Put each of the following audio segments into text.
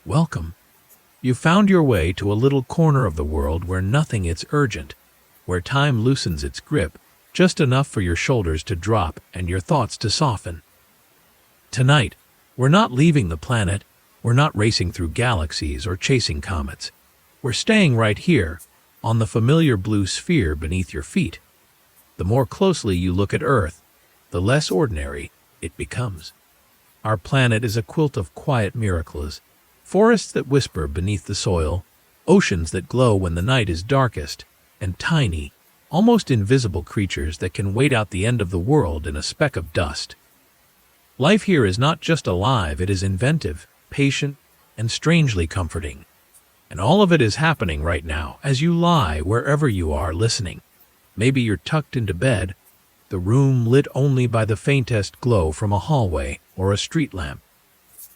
Welcome. You found your way to a little corner of the world where nothing is urgent, where time loosens its grip, just enough for your shoulders to drop and your thoughts to soften. Tonight, we're not leaving the planet, we're not racing through galaxies or chasing comets. We're staying right here, on the familiar blue sphere beneath your feet. The more closely you look at Earth, the less ordinary it becomes. Our planet is a quilt of quiet miracles, forests that whisper beneath the soil, oceans that glow when the night is darkest, and tiny, almost invisible creatures that can wait out the end of the world in a speck of dust. Life here is not just alive, it is inventive, patient, and strangely comforting. And all of it is happening right now as you lie wherever you are listening. Maybe you're tucked into bed, the room lit only by the faintest glow from a hallway or a street lamp.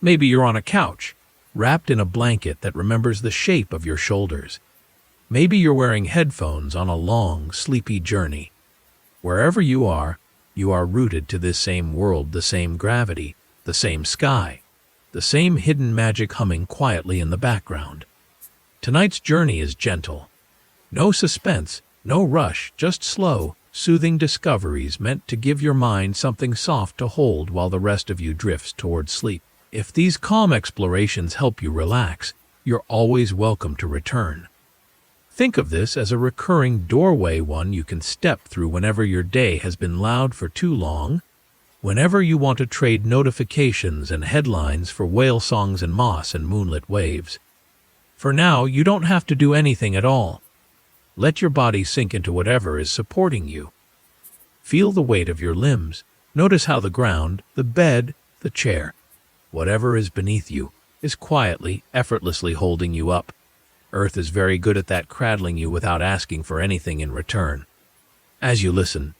Maybe you're on a couch, wrapped in a blanket that remembers the shape of your shoulders. Maybe you're wearing headphones on a long, sleepy journey. Wherever you are rooted to this same world, the same gravity, the same sky, the same hidden magic humming quietly in the background. Tonight's journey is gentle. No suspense, no rush, just slow, soothing discoveries meant to give your mind something soft to hold while the rest of you drifts towards sleep. If these calm explorations help you relax, you're always welcome to return. Think of this as a recurring doorway, one you can step through whenever your day has been loud for too long, whenever you want to trade notifications and headlines for whale songs and moss and moonlit waves. For now, you don't have to do anything at all. Let your body sink into whatever is supporting you. Feel the weight of your limbs. Notice how the ground, the bed, the chair, whatever is beneath you, is quietly, effortlessly holding you up. Earth is very good at that, cradling you without asking for anything in return. As you listen,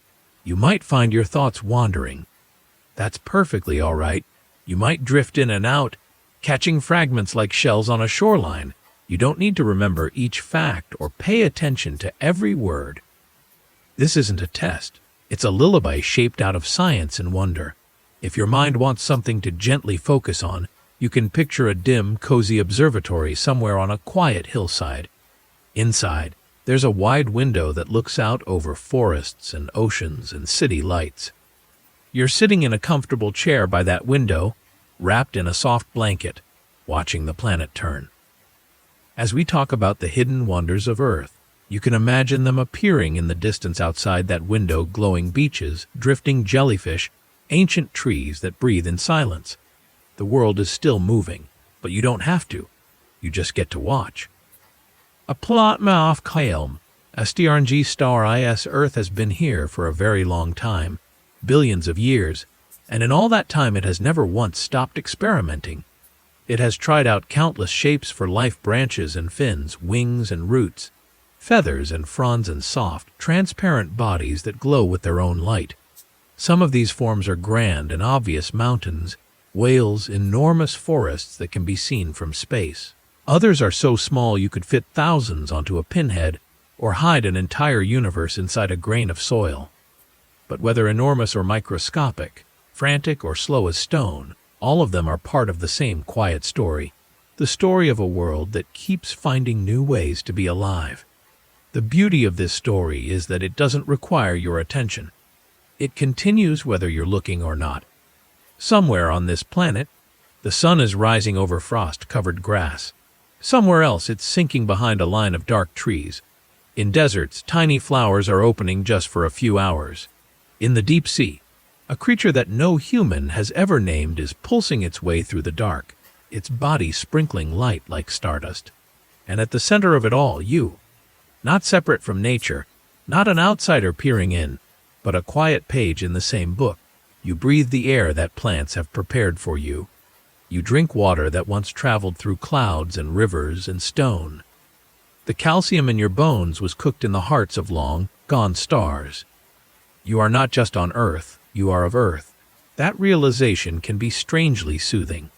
you might find your thoughts wandering. That's perfectly all right. You might drift in and out, catching fragments like shells on a shoreline. You don't need to remember each fact or pay attention to every word. This isn't a test. It's a lullaby shaped out of science and wonder. If your mind wants something to gently focus on, you can picture a dim, cozy observatory somewhere on a quiet hillside. Inside, there's a wide window that looks out over forests and oceans and city lights. You're sitting in a comfortable chair by that window, wrapped in a soft blanket, watching the planet turn. As we talk about the hidden wonders of Earth, you can imagine them appearing in the distance outside that window: glowing beaches, drifting jellyfish, ancient trees that breathe in silence. The world is still moving, but you don't have to. You just get to watch. A plot mouth calm. STRNG star is Earth has been here for a very long time, billions of years, and in all that time it has never once stopped experimenting. It has tried out countless shapes for life: branches and fins, wings and roots, feathers and fronds, and soft, transparent bodies that glow with their own light. Some of these forms are grand and obvious: mountains, whales, enormous forests that can be seen from space. Others are so small you could fit thousands onto a pinhead or hide an entire universe inside a grain of soil. But whether enormous or microscopic, frantic or slow as stone, all of them are part of the same quiet story, the story of a world that keeps finding new ways to be alive. The beauty of this story is that it doesn't require your attention. It continues whether you're looking or not. Somewhere on this planet, the sun is rising over frost-covered grass. Somewhere else, it's sinking behind a line of dark trees. In deserts, tiny flowers are opening just for a few hours. In the deep sea, a creature that no human has ever named is pulsing its way through the dark, its body sprinkling light like stardust. And at the center of it all, you, not separate from nature, not an outsider peering in, but a quiet page in the same book. You breathe the air that plants have prepared for you. You drink water that once traveled through clouds and rivers and stone. The calcium in your bones was cooked in the hearts of long-gone stars. You are not just on Earth, you are of Earth. That realization can be strangely soothing.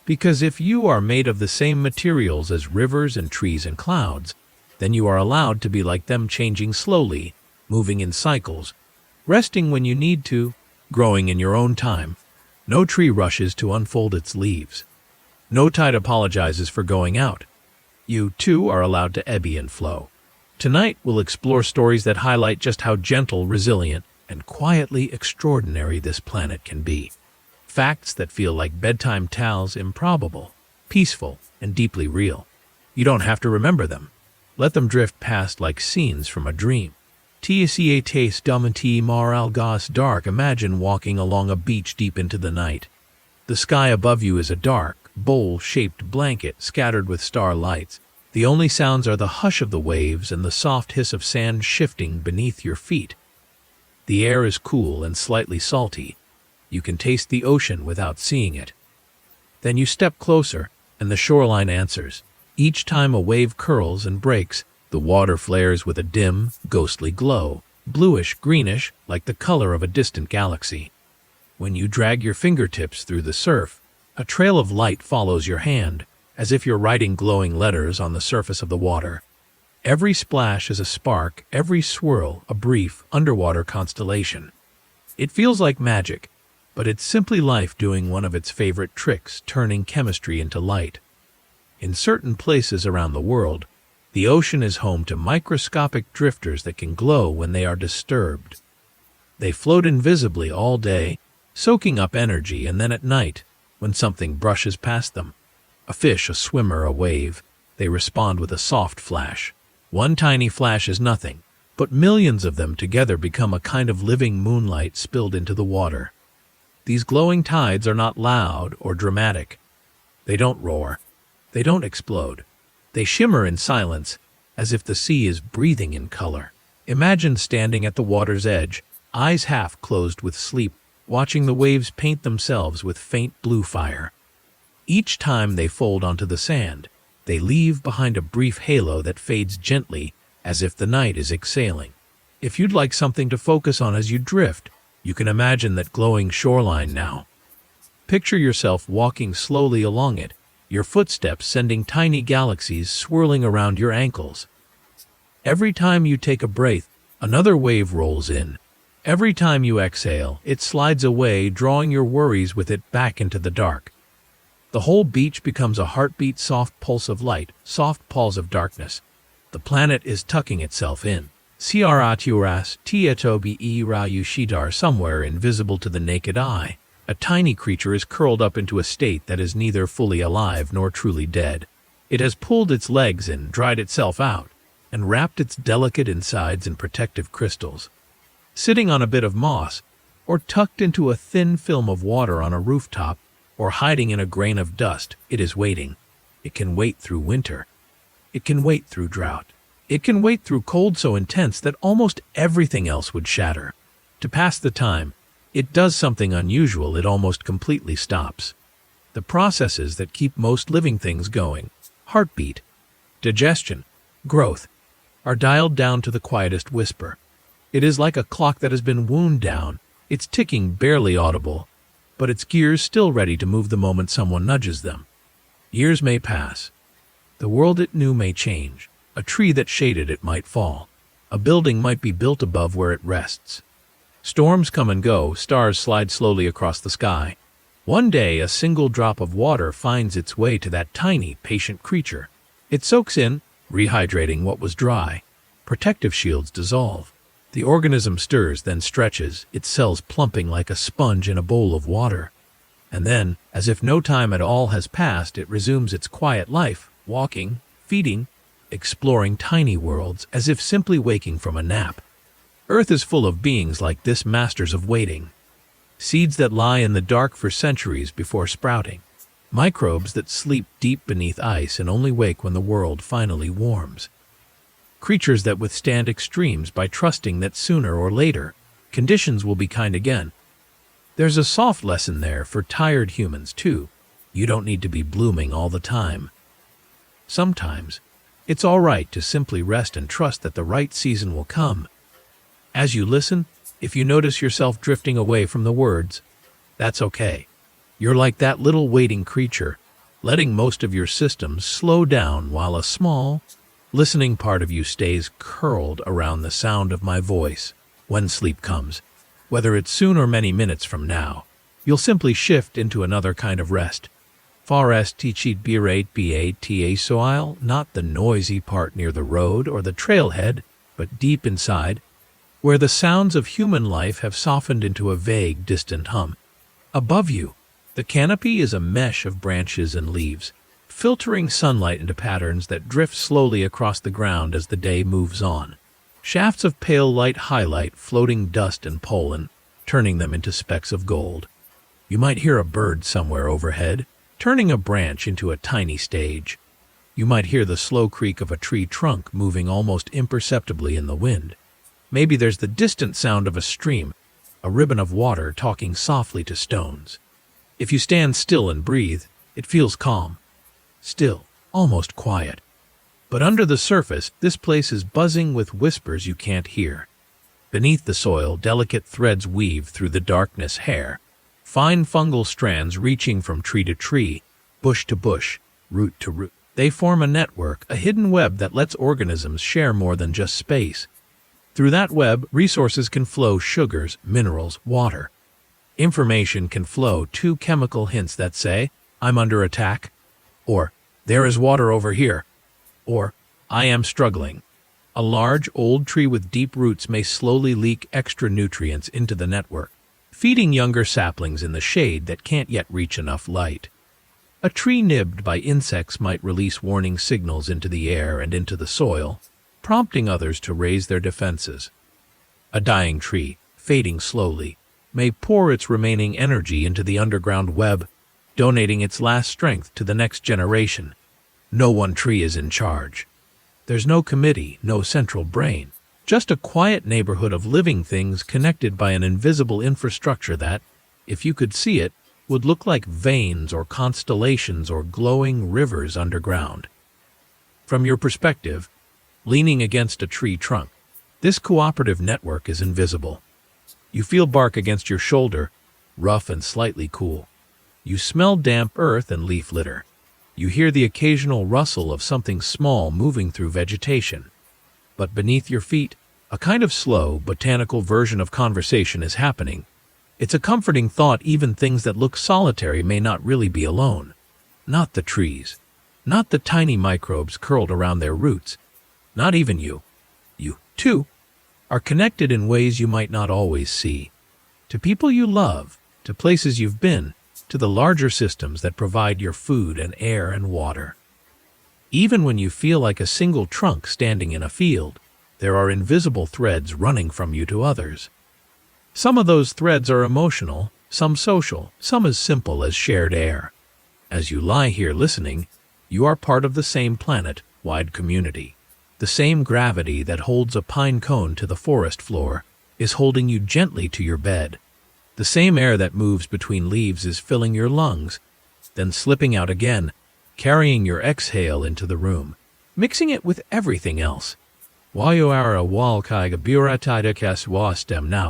Because if you are made of the same materials as rivers and trees and clouds, then you are allowed to be like them, changing slowly, moving in cycles, resting when you need to, growing in your own time. No tree rushes to unfold its leaves. No tide apologizes for going out. You, too, are allowed to ebb and flow. Tonight, we'll explore stories that highlight just how gentle, resilient, and quietly extraordinary this planet can be. Facts that feel like bedtime tales, improbable, peaceful, and deeply real. You don't have to remember them. Let them drift past like scenes from a dream. Tca taste dumenti mar algas dark. Imagine walking along a beach deep into the night. The sky above you is a dark, bowl-shaped blanket scattered with starlights. The only sounds are the hush of the waves and the soft hiss of sand shifting beneath your feet. The air is cool and slightly salty. You can taste the ocean without seeing it. Then you step closer, and the shoreline answers. Each time a wave curls and breaks, the water flares with a dim, ghostly glow, bluish-greenish, like the color of a distant galaxy. When you drag your fingertips through the surf, a trail of light follows your hand, as if you're writing glowing letters on the surface of the water. Every splash is a spark, every swirl a brief, underwater constellation. It feels like magic, but it's simply life doing one of its favorite tricks, turning chemistry into light. In certain places around the world, the ocean is home to microscopic drifters that can glow when they are disturbed. They float invisibly all day, soaking up energy, and then at night, when something brushes past them, a fish, a swimmer, a wave, they respond with a soft flash. One tiny flash is nothing, but millions of them together become a kind of living moonlight spilled into the water. These glowing tides are not loud or dramatic. They don't roar. They don't explode. They shimmer in silence, as if the sea is breathing in color. Imagine standing at the water's edge, eyes half closed with sleep, watching the waves paint themselves with faint blue fire. Each time they fold onto the sand, they leave behind a brief halo that fades gently, as if the night is exhaling. If you'd like something to focus on as you drift, you can imagine that glowing shoreline now. Picture yourself walking slowly along it, your footsteps sending tiny galaxies swirling around your ankles. Every time you take a breath, another wave rolls in. Every time you exhale, it slides away, drawing your worries with it back into the dark. The whole beach becomes a heartbeat, soft pulse of light, soft pulse of darkness. The planet is tucking itself in. Craturas tietobi rayushidar, somewhere invisible to the naked eye. A tiny creature is curled up into a state that is neither fully alive nor truly dead. It has pulled its legs in, dried itself out, and wrapped its delicate insides in protective crystals. Sitting on a bit of moss, or tucked into a thin film of water on a rooftop, or hiding in a grain of dust, it is waiting. It can wait through winter. It can wait through drought. It can wait through cold so intense that almost everything else would shatter. To pass the time, it does something unusual. It almost completely stops. The processes that keep most living things going, heartbeat, digestion, growth, are dialed down to the quietest whisper. It is like a clock that has been wound down, its ticking barely audible, but its gears still ready to move the moment someone nudges them. Years may pass. The world it knew may change. A tree that shaded it might fall. A building might be built above where it rests. Storms come and go, stars slide slowly across the sky. One day, a single drop of water finds its way to that tiny, patient creature. It soaks in, rehydrating what was dry. Protective shields dissolve. The organism stirs, then stretches, its cells plumping like a sponge in a bowl of water. And then, as if no time at all has passed, it resumes its quiet life, walking, feeding, exploring tiny worlds, as if simply waking from a nap. Earth is full of beings like this, masters of waiting. Seeds that lie in the dark for centuries before sprouting. Microbes that sleep deep beneath ice and only wake when the world finally warms. Creatures that withstand extremes by trusting that sooner or later, conditions will be kind again. There's a soft lesson there for tired humans too. You don't need to be blooming all the time. Sometimes, it's all right to simply rest and trust that the right season will come. As you listen, if you notice yourself drifting away from the words, that's okay. You're like that little waiting creature, letting most of your systems slow down while a small, listening part of you stays curled around the sound of my voice. When sleep comes, whether it's soon or many minutes from now, you'll simply shift into another kind of rest. Forest teachit birate bata soil, not the noisy part near the road or the trailhead, but deep inside, where the sounds of human life have softened into a vague, distant hum. Above you, the canopy is a mesh of branches and leaves, filtering sunlight into patterns that drift slowly across the ground as the day moves on. Shafts of pale light highlight floating dust and pollen, turning them into specks of gold. You might hear a bird somewhere overhead, turning a branch into a tiny stage. You might hear the slow creak of a tree trunk moving almost imperceptibly in the wind. Maybe there's the distant sound of a stream, a ribbon of water talking softly to stones. If you stand still and breathe, it feels calm, still, almost quiet. But under the surface, this place is buzzing with whispers you can't hear. Beneath the soil, delicate threads weave through the darkness hair, fine fungal strands reaching from tree to tree, bush to bush, root to root. They form a network, a hidden web that lets organisms share more than just space. Through that web, resources can flow: sugars, minerals, water. Information can flow: two chemical hints that say, "I'm under attack," or "There is water over here," or "I am struggling." A large, old tree with deep roots may slowly leak extra nutrients into the network, feeding younger saplings in the shade that can't yet reach enough light. A tree nibbed by insects might release warning signals into the air and into the soil, prompting others to raise their defenses. A dying tree, fading slowly, may pour its remaining energy into the underground web, donating its last strength to the next generation. No one tree is in charge. There's no committee, no central brain. Just a quiet neighborhood of living things connected by an invisible infrastructure that, if you could see it, would look like veins or constellations or glowing rivers underground. From your perspective, leaning against a tree trunk, this cooperative network is invisible. You feel bark against your shoulder, rough and slightly cool. You smell damp earth and leaf litter. You hear the occasional rustle of something small moving through vegetation. But beneath your feet, a kind of slow, botanical version of conversation is happening. It's a comforting thought: even things that look solitary may not really be alone. Not the trees, not the tiny microbes curled around their roots, not even you. You, too, are connected in ways you might not always see. To people you love, to places you've been, to the larger systems that provide your food and air and water. Even when you feel like a single trunk standing in a field, there are invisible threads running from you to others. Some of those threads are emotional, some social, some as simple as shared air. As you lie here listening, you are part of the same planet-wide community. The same gravity that holds a pine cone to the forest floor is holding you gently to your bed. The same air that moves between leaves is filling your lungs, then slipping out again, carrying your exhale into the room, mixing it with everything else. Now,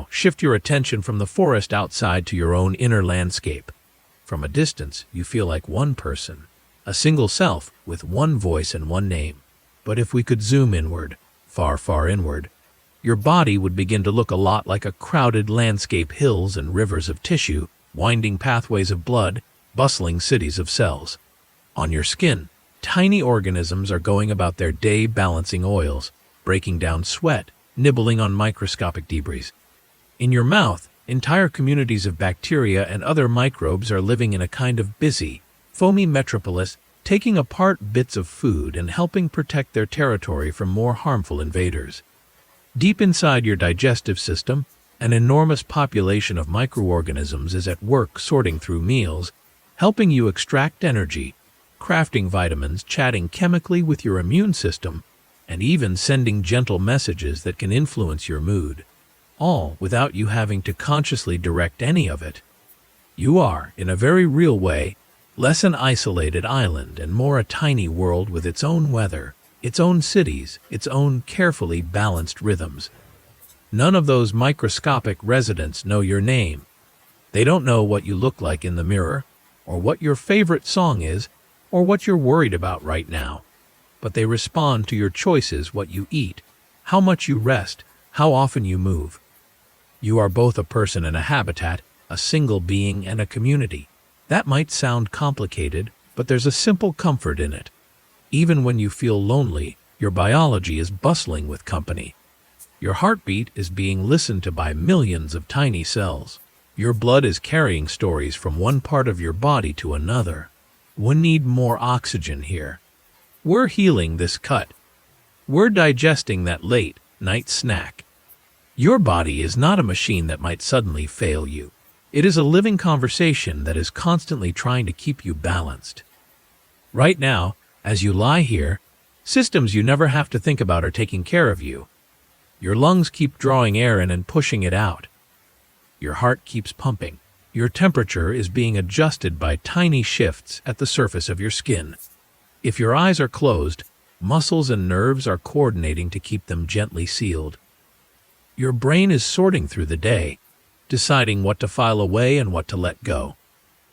shift your attention from the forest outside to your own inner landscape. From a distance, you feel like one person, a single self with one voice and one name. But if we could zoom inward, far, far inward, your body would begin to look a lot like a crowded landscape: hills and rivers of tissue, winding pathways of blood, bustling cities of cells. On your skin, tiny organisms are going about their day balancing oils, breaking down sweat, nibbling on microscopic debris. In your mouth, entire communities of bacteria and other microbes are living in a kind of busy, foamy metropolis, taking apart bits of food and helping protect their territory from more harmful invaders. Deep inside your digestive system, an enormous population of microorganisms is at work sorting through meals, helping you extract energy, crafting vitamins, chatting chemically with your immune system, and even sending gentle messages that can influence your mood, all without you having to consciously direct any of it. You are, in a very real way, less an isolated island and more a tiny world with its own weather, its own cities, its own carefully balanced rhythms. None of those microscopic residents know your name. They don't know what you look like in the mirror, or what your favorite song is, or what you're worried about right now. But they respond to your choices: what you eat, how much you rest, how often you move. You are both a person and a habitat, a single being and a community. That might sound complicated, but there's a simple comfort in it. Even when you feel lonely, your biology is bustling with company. Your heartbeat is being listened to by millions of tiny cells. Your blood is carrying stories from one part of your body to another. We need more oxygen here. We're healing this cut. We're digesting that late-night snack. Your body is not a machine that might suddenly fail you. It is a living conversation that is constantly trying to keep you balanced. Right now, as you lie here, systems you never have to think about are taking care of you. Your lungs keep drawing air in and pushing it out. Your heart keeps pumping. Your temperature is being adjusted by tiny shifts at the surface of your skin. If your eyes are closed, muscles and nerves are coordinating to keep them gently sealed. Your brain is sorting through the day, deciding what to file away and what to let go.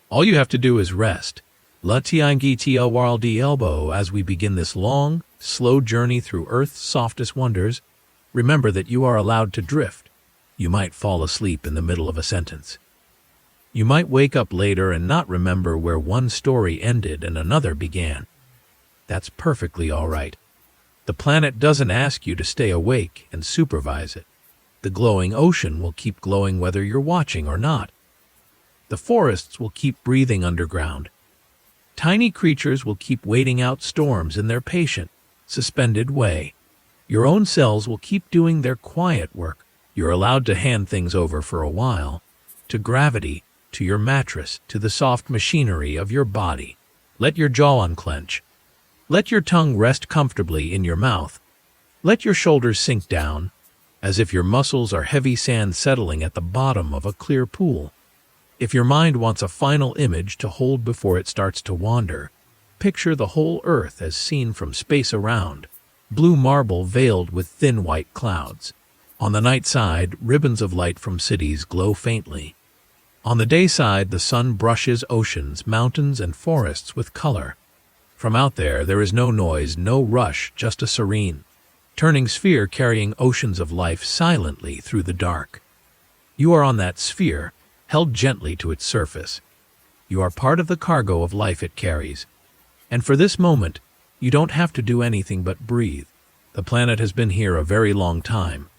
All you have to do is rest. Elbow as we begin this long, slow journey through Earth's softest wonders. Remember that you are allowed to drift. You might fall asleep in the middle of a sentence. You might wake up later and not remember where one story ended and another began. That's perfectly all right. The planet doesn't ask you to stay awake and supervise it. The glowing ocean will keep glowing whether you're watching or not. The forests will keep breathing underground. Tiny creatures will keep waiting out storms in their patient, suspended way. Your own cells will keep doing their quiet work. You're allowed to hand things over for a while, to gravity, to your mattress, to the soft machinery of your body. Let your jaw unclench. Let your tongue rest comfortably in your mouth. Let your shoulders sink down, as if your muscles are heavy sand settling at the bottom of a clear pool. If your mind wants a final image to hold before it starts to wander, picture the whole Earth as seen from space around, blue marble veiled with thin white clouds. On the night side, ribbons of light from cities glow faintly. On the day side, the sun brushes oceans, mountains, and forests with color. From out there is no noise, no rush, just a serene, turning sphere carrying oceans of life silently through the dark. You are on that sphere, held gently to its surface. You are part of the cargo of life it carries. And for this moment, you don't have to do anything but breathe. The planet has been here a very long time.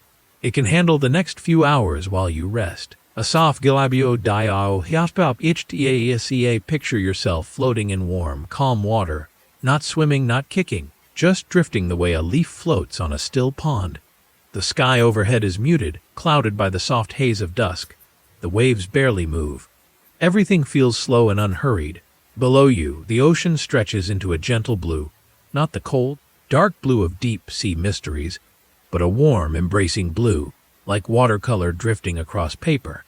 It can handle the next few hours while you rest. Asaf Gilabio Diao Hiaspap Htaesea. Picture yourself floating in warm, calm water, not swimming, not kicking, just drifting the way a leaf floats on a still pond. The sky overhead is muted, clouded by the soft haze of dusk. The waves barely move. Everything feels slow and unhurried. Below you, the ocean stretches into a gentle blue, not the cold, dark blue of deep sea mysteries, but a warm, embracing blue, like watercolor drifting across paper.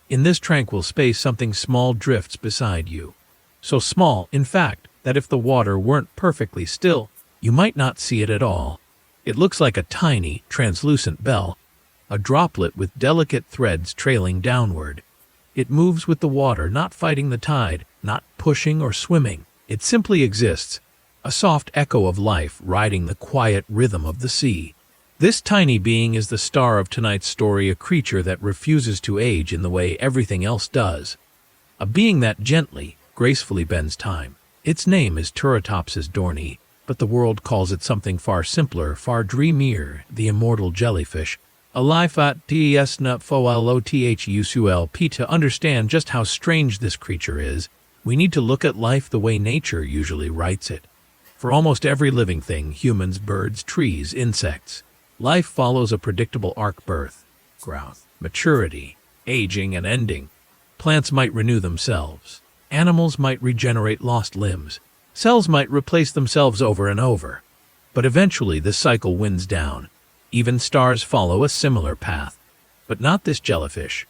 In this tranquil space, something small drifts beside you. So small, in fact, that if the water weren't perfectly still, you might not see it at all. It looks like a tiny, translucent bell, a droplet with delicate threads trailing downward. It moves with the water, not fighting the tide, not pushing or swimming. It simply exists, a soft echo of life riding the quiet rhythm of the sea. This tiny being is the star of tonight's story, a creature that refuses to age in the way everything else does. A being that gently, gracefully bends time. Its name is Turritopsis dohrnii, but the world calls it something far simpler, far dreamier, the immortal jellyfish. Alifat tsnut folothusulp. To understand just how strange this creature is, we need to look at life the way nature usually writes it. For almost every living thing, humans, birds, trees, insects, life follows a predictable arc: birth, growth, maturity, aging, and ending. Plants might renew themselves. Animals might regenerate lost limbs. Cells might replace themselves over and over. But eventually this cycle winds down. Even stars follow a similar path. But not this jellyfish.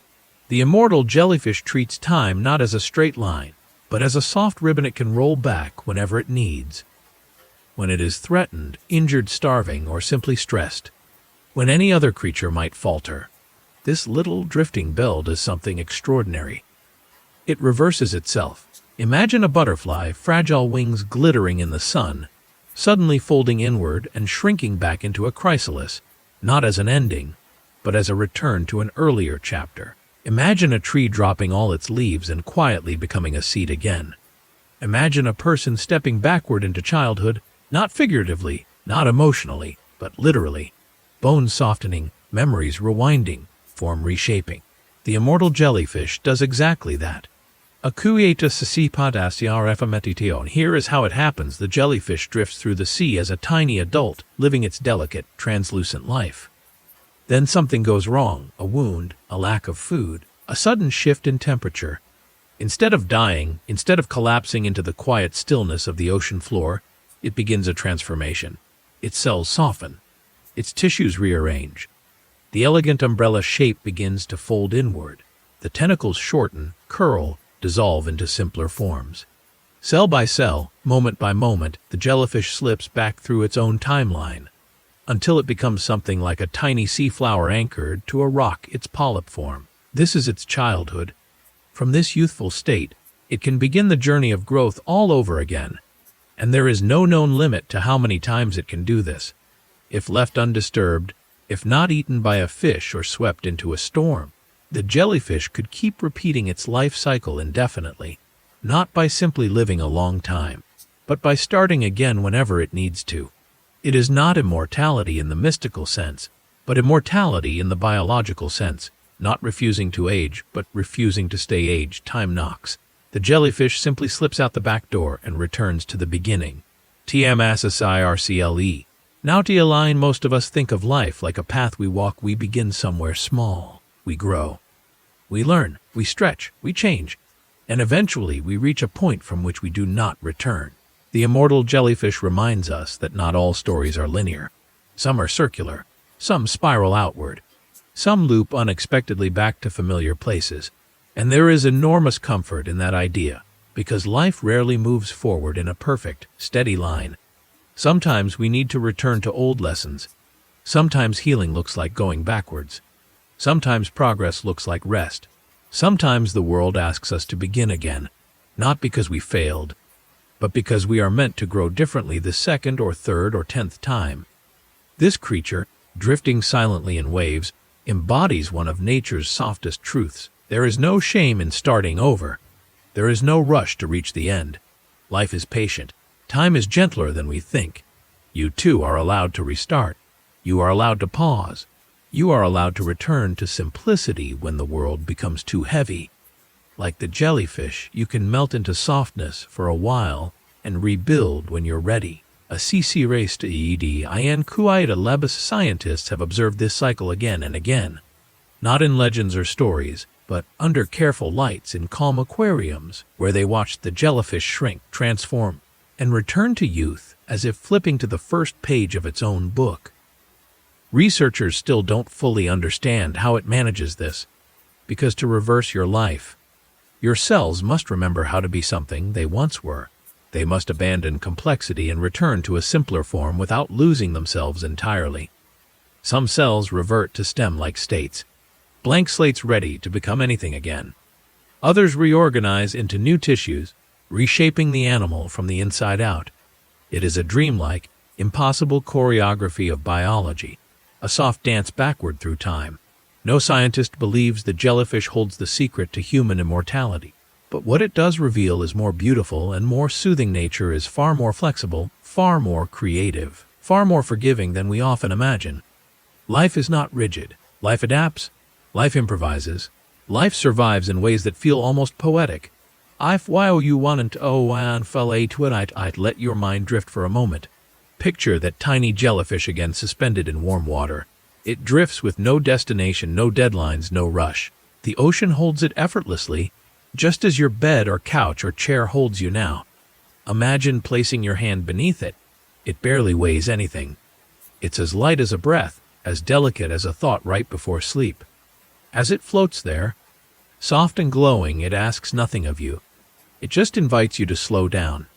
The immortal jellyfish treats time not as a straight line, but as a soft ribbon it can roll back whenever it needs. When it is threatened, injured, starving, or simply stressed. When any other creature might falter. This little drifting bell does something extraordinary. It reverses itself. Imagine a butterfly, fragile wings glittering in the sun, suddenly folding inward and shrinking back into a chrysalis, not as an ending, but as a return to an earlier chapter. Imagine a tree dropping all its leaves and quietly becoming a seed again. Imagine a person stepping backward into childhood, not figuratively, not emotionally, but literally. Bones softening, memories rewinding, form reshaping. The immortal jellyfish does exactly that. Akuieta sasipatasya. Here is how it happens. The jellyfish drifts through the sea as a tiny adult, living its delicate, translucent life. Then something goes wrong, a wound, a lack of food, a sudden shift in temperature. Instead of dying, instead of collapsing into the quiet stillness of the ocean floor, it begins a transformation. Its cells soften. Its tissues rearrange. The elegant umbrella shape begins to fold inward. The tentacles shorten, curl, dissolve into simpler forms. Cell by cell, moment by moment, the jellyfish slips back through its own timeline, until it becomes something like a tiny sea flower anchored to a rock, its polyp form. This is its childhood. From this youthful state, it can begin the journey of growth all over again. And there is no known limit to how many times it can do this. If left undisturbed, if not eaten by a fish or swept into a storm, the jellyfish could keep repeating its life cycle indefinitely, not by simply living a long time, but by starting again whenever it needs to. It is not immortality in the mystical sense, but immortality in the biological sense, not refusing to age, but refusing to stay aged. Time knocks. The jellyfish simply slips out the back door and returns to the beginning. TMSSIRCLE. Now to align, most of us think of life like a path we walk. We begin somewhere small. We grow. We learn, we stretch, we change, and eventually we reach a point from which we do not return. The immortal jellyfish reminds us that not all stories are linear. Some are circular, some spiral outward, some loop unexpectedly back to familiar places. And there is enormous comfort in that idea, because life rarely moves forward in a perfect, steady line. Sometimes we need to return to old lessons. Sometimes healing looks like going backwards. Sometimes progress looks like rest. Sometimes the world asks us to begin again, not because we failed, but because we are meant to grow differently the second or third or 10th time. This creature, drifting silently in waves, embodies one of nature's softest truths. There is no shame in starting over. There is no rush to reach the end. Life is patient. Time is gentler than we think. You too are allowed to restart. You are allowed to pause. You are allowed to return to simplicity when the world becomes too heavy. Like the jellyfish, you can melt into softness for a while and rebuild when you're ready. A CC race to ED Kuwaita Lebus scientists have observed this cycle again and again. Not in legends or stories, but under careful lights in calm aquariums, where they watched the jellyfish shrink, transform, and return to youth as if flipping to the first page of its own book. Researchers still don't fully understand how it manages this, because to reverse your life, your cells must remember how to be something they once were. They must abandon complexity and return to a simpler form without losing themselves entirely. Some cells revert to stem-like states, blank slates ready to become anything again. Others reorganize into new tissues, reshaping the animal from the inside out. It is a dreamlike, impossible choreography of biology, a soft dance backward through time. No scientist believes the jellyfish holds the secret to human immortality, but what it does reveal is more beautiful and more soothing. Nature is far more flexible, far more creative, far more forgiving than we often imagine. Life is not rigid. Life adapts. Life improvises. Life survives in ways that feel almost poetic. While you want to let your mind drift for a moment. Picture that tiny jellyfish again suspended in warm water. It drifts with no destination, no deadlines, no rush. The ocean holds it effortlessly, just as your bed or couch or chair holds you now. Imagine placing your hand beneath it. It barely weighs anything. It's as light as a breath, as delicate as a thought right before sleep. As it floats there, soft and glowing, it asks nothing of you. It just invites you to slow down.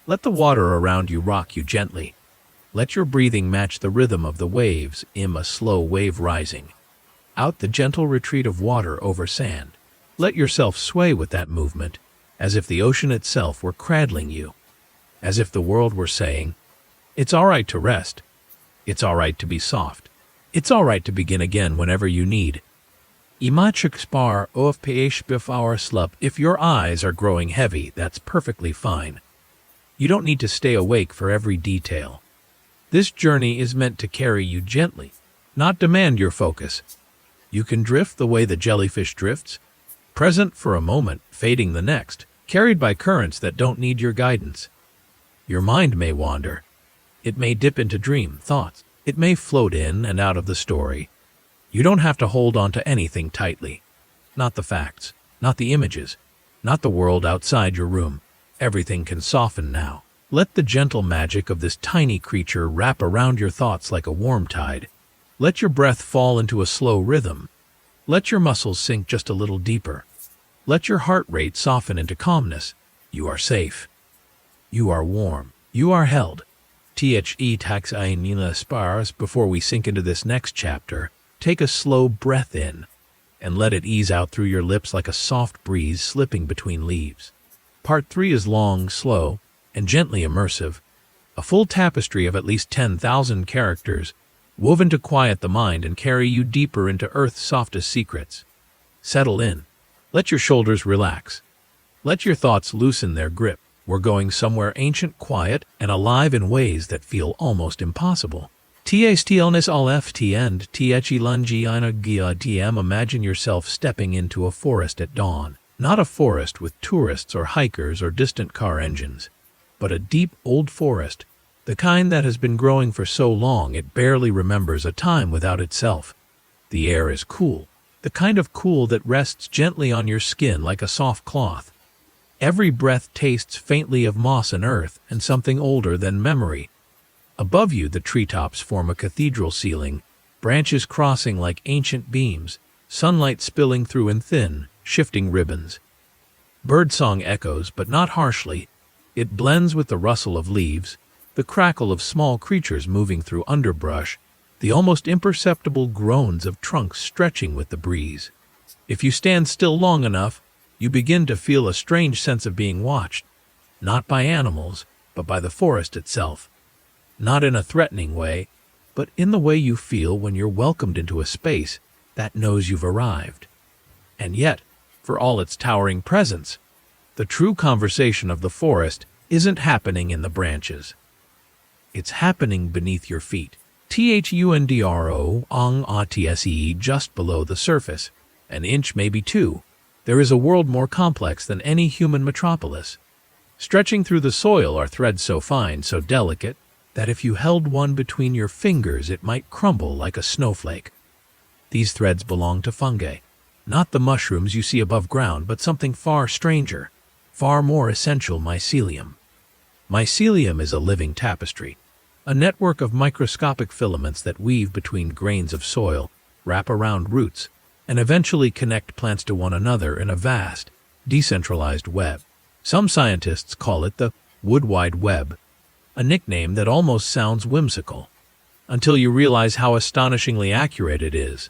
Let the water around you rock you gently. Let your breathing match the rhythm of the waves, a slow wave rising. Out the gentle retreat of water over sand. Let yourself sway with that movement, as if the ocean itself were cradling you. As if the world were saying, it's all right to rest. It's all right to be soft. It's all right to begin again whenever you need. Imachikspar of before slup. If your eyes are growing heavy, that's perfectly fine. You don't need to stay awake for every detail. This journey is meant to carry you gently, not demand your focus. You can drift the way the jellyfish drifts, present for a moment, fading the next, carried by currents that don't need your guidance. Your mind may wander. It may dip into dream thoughts. It may float in and out of the story. You don't have to hold on to anything tightly. Not the facts, not the images, not the world outside your room. Everything can soften now. Let the gentle magic of this tiny creature wrap around your thoughts like a warm tide. Let your breath fall into a slow rhythm. Let your muscles sink just a little deeper. Let your heart rate soften into calmness. You are safe. You are warm. You are held. Before we sink into this next chapter, take a slow breath in and let it ease out through your lips like a soft breeze slipping between leaves. Part 3 is long, slow, and gently immersive, a full tapestry of at least 10,000 characters, woven to quiet the mind and carry you deeper into Earth's softest secrets. Settle in. Let your shoulders relax. Let your thoughts loosen their grip. We're going somewhere ancient, quiet, and alive in ways that feel almost impossible. Imagine yourself stepping into a forest at dawn. Not a forest with tourists or hikers or distant car engines, but a deep old forest, the kind that has been growing for so long it barely remembers a time without itself. The air is cool, the kind of cool that rests gently on your skin like a soft cloth. Every breath tastes faintly of moss and earth and something older than memory. Above you, the treetops form a cathedral ceiling, branches crossing like ancient beams, sunlight spilling through in thin, shifting ribbons. Birdsong echoes, but not harshly. It blends with the rustle of leaves, the crackle of small creatures moving through underbrush, the almost imperceptible groans of trunks stretching with the breeze. If you stand still long enough, you begin to feel a strange sense of being watched, not by animals, but by the forest itself. Not in a threatening way, but in the way you feel when you're welcomed into a space that knows you've arrived. And yet, for all its towering presence, the true conversation of the forest isn't happening in the branches. It's happening beneath your feet. THUNDRO, just below the surface, an inch, maybe two. There is a world more complex than any human metropolis. Stretching through the soil are threads so fine, so delicate, that if you held one between your fingers it might crumble like a snowflake. These threads belong to fungi. Not the mushrooms you see above ground, but something far stranger, far more essential: mycelium. Mycelium is a living tapestry, a network of microscopic filaments that weave between grains of soil, wrap around roots, and eventually connect plants to one another in a vast, decentralized web. Some scientists call it the Wood Wide Web, a nickname that almost sounds whimsical, until you realize how astonishingly accurate it is.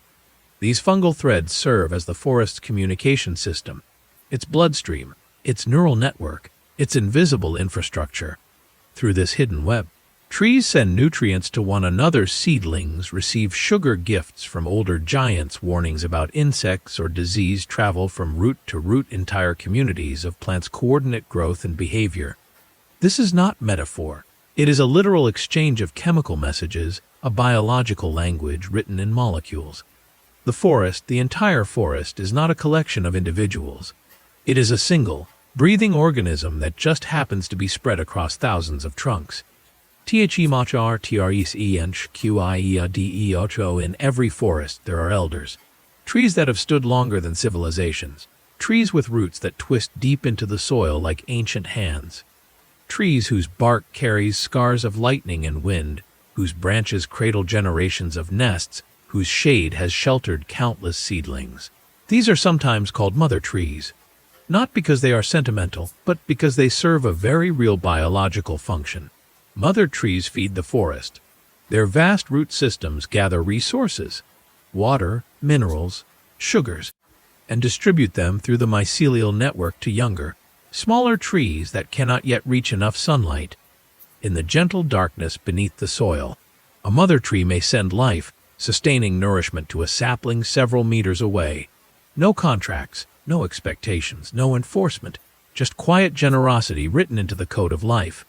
These fungal threads serve as the forest's communication system, its bloodstream, its neural network, its invisible infrastructure. Through this hidden web, trees send nutrients to one another. Seedlings receive sugar gifts from older giants. Warnings about insects or disease travel from root to root. Entire communities of plants coordinate growth and behavior. This is not metaphor. It is a literal exchange of chemical messages, a biological language written in molecules. The forest, the entire forest, is not a collection of individuals. It is a single, breathing organism that just happens to be spread across thousands of trunks. In every forest there are elders, trees that have stood longer than civilizations, trees with roots that twist deep into the soil like ancient hands, trees whose bark carries scars of lightning and wind, whose branches cradle generations of nests, whose shade has sheltered countless seedlings. These are sometimes called mother trees, not because they are sentimental, but because they serve a very real biological function. Mother trees feed the forest. Their vast root systems gather resources, water, minerals, sugars, and distribute them through the mycelial network to younger, smaller trees that cannot yet reach enough sunlight. In the gentle darkness beneath the soil, a mother tree may send life, sustaining nourishment to a sapling several meters away. No contracts, no expectations, no enforcement, just quiet generosity written into the code of life.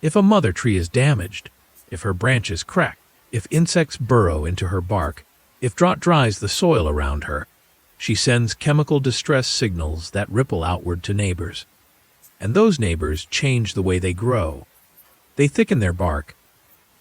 If a mother tree is damaged, if her branches crack, if insects burrow into her bark, if drought dries the soil around her, she sends chemical distress signals that ripple outward to neighbors. And those neighbors change the way they grow. They thicken their bark.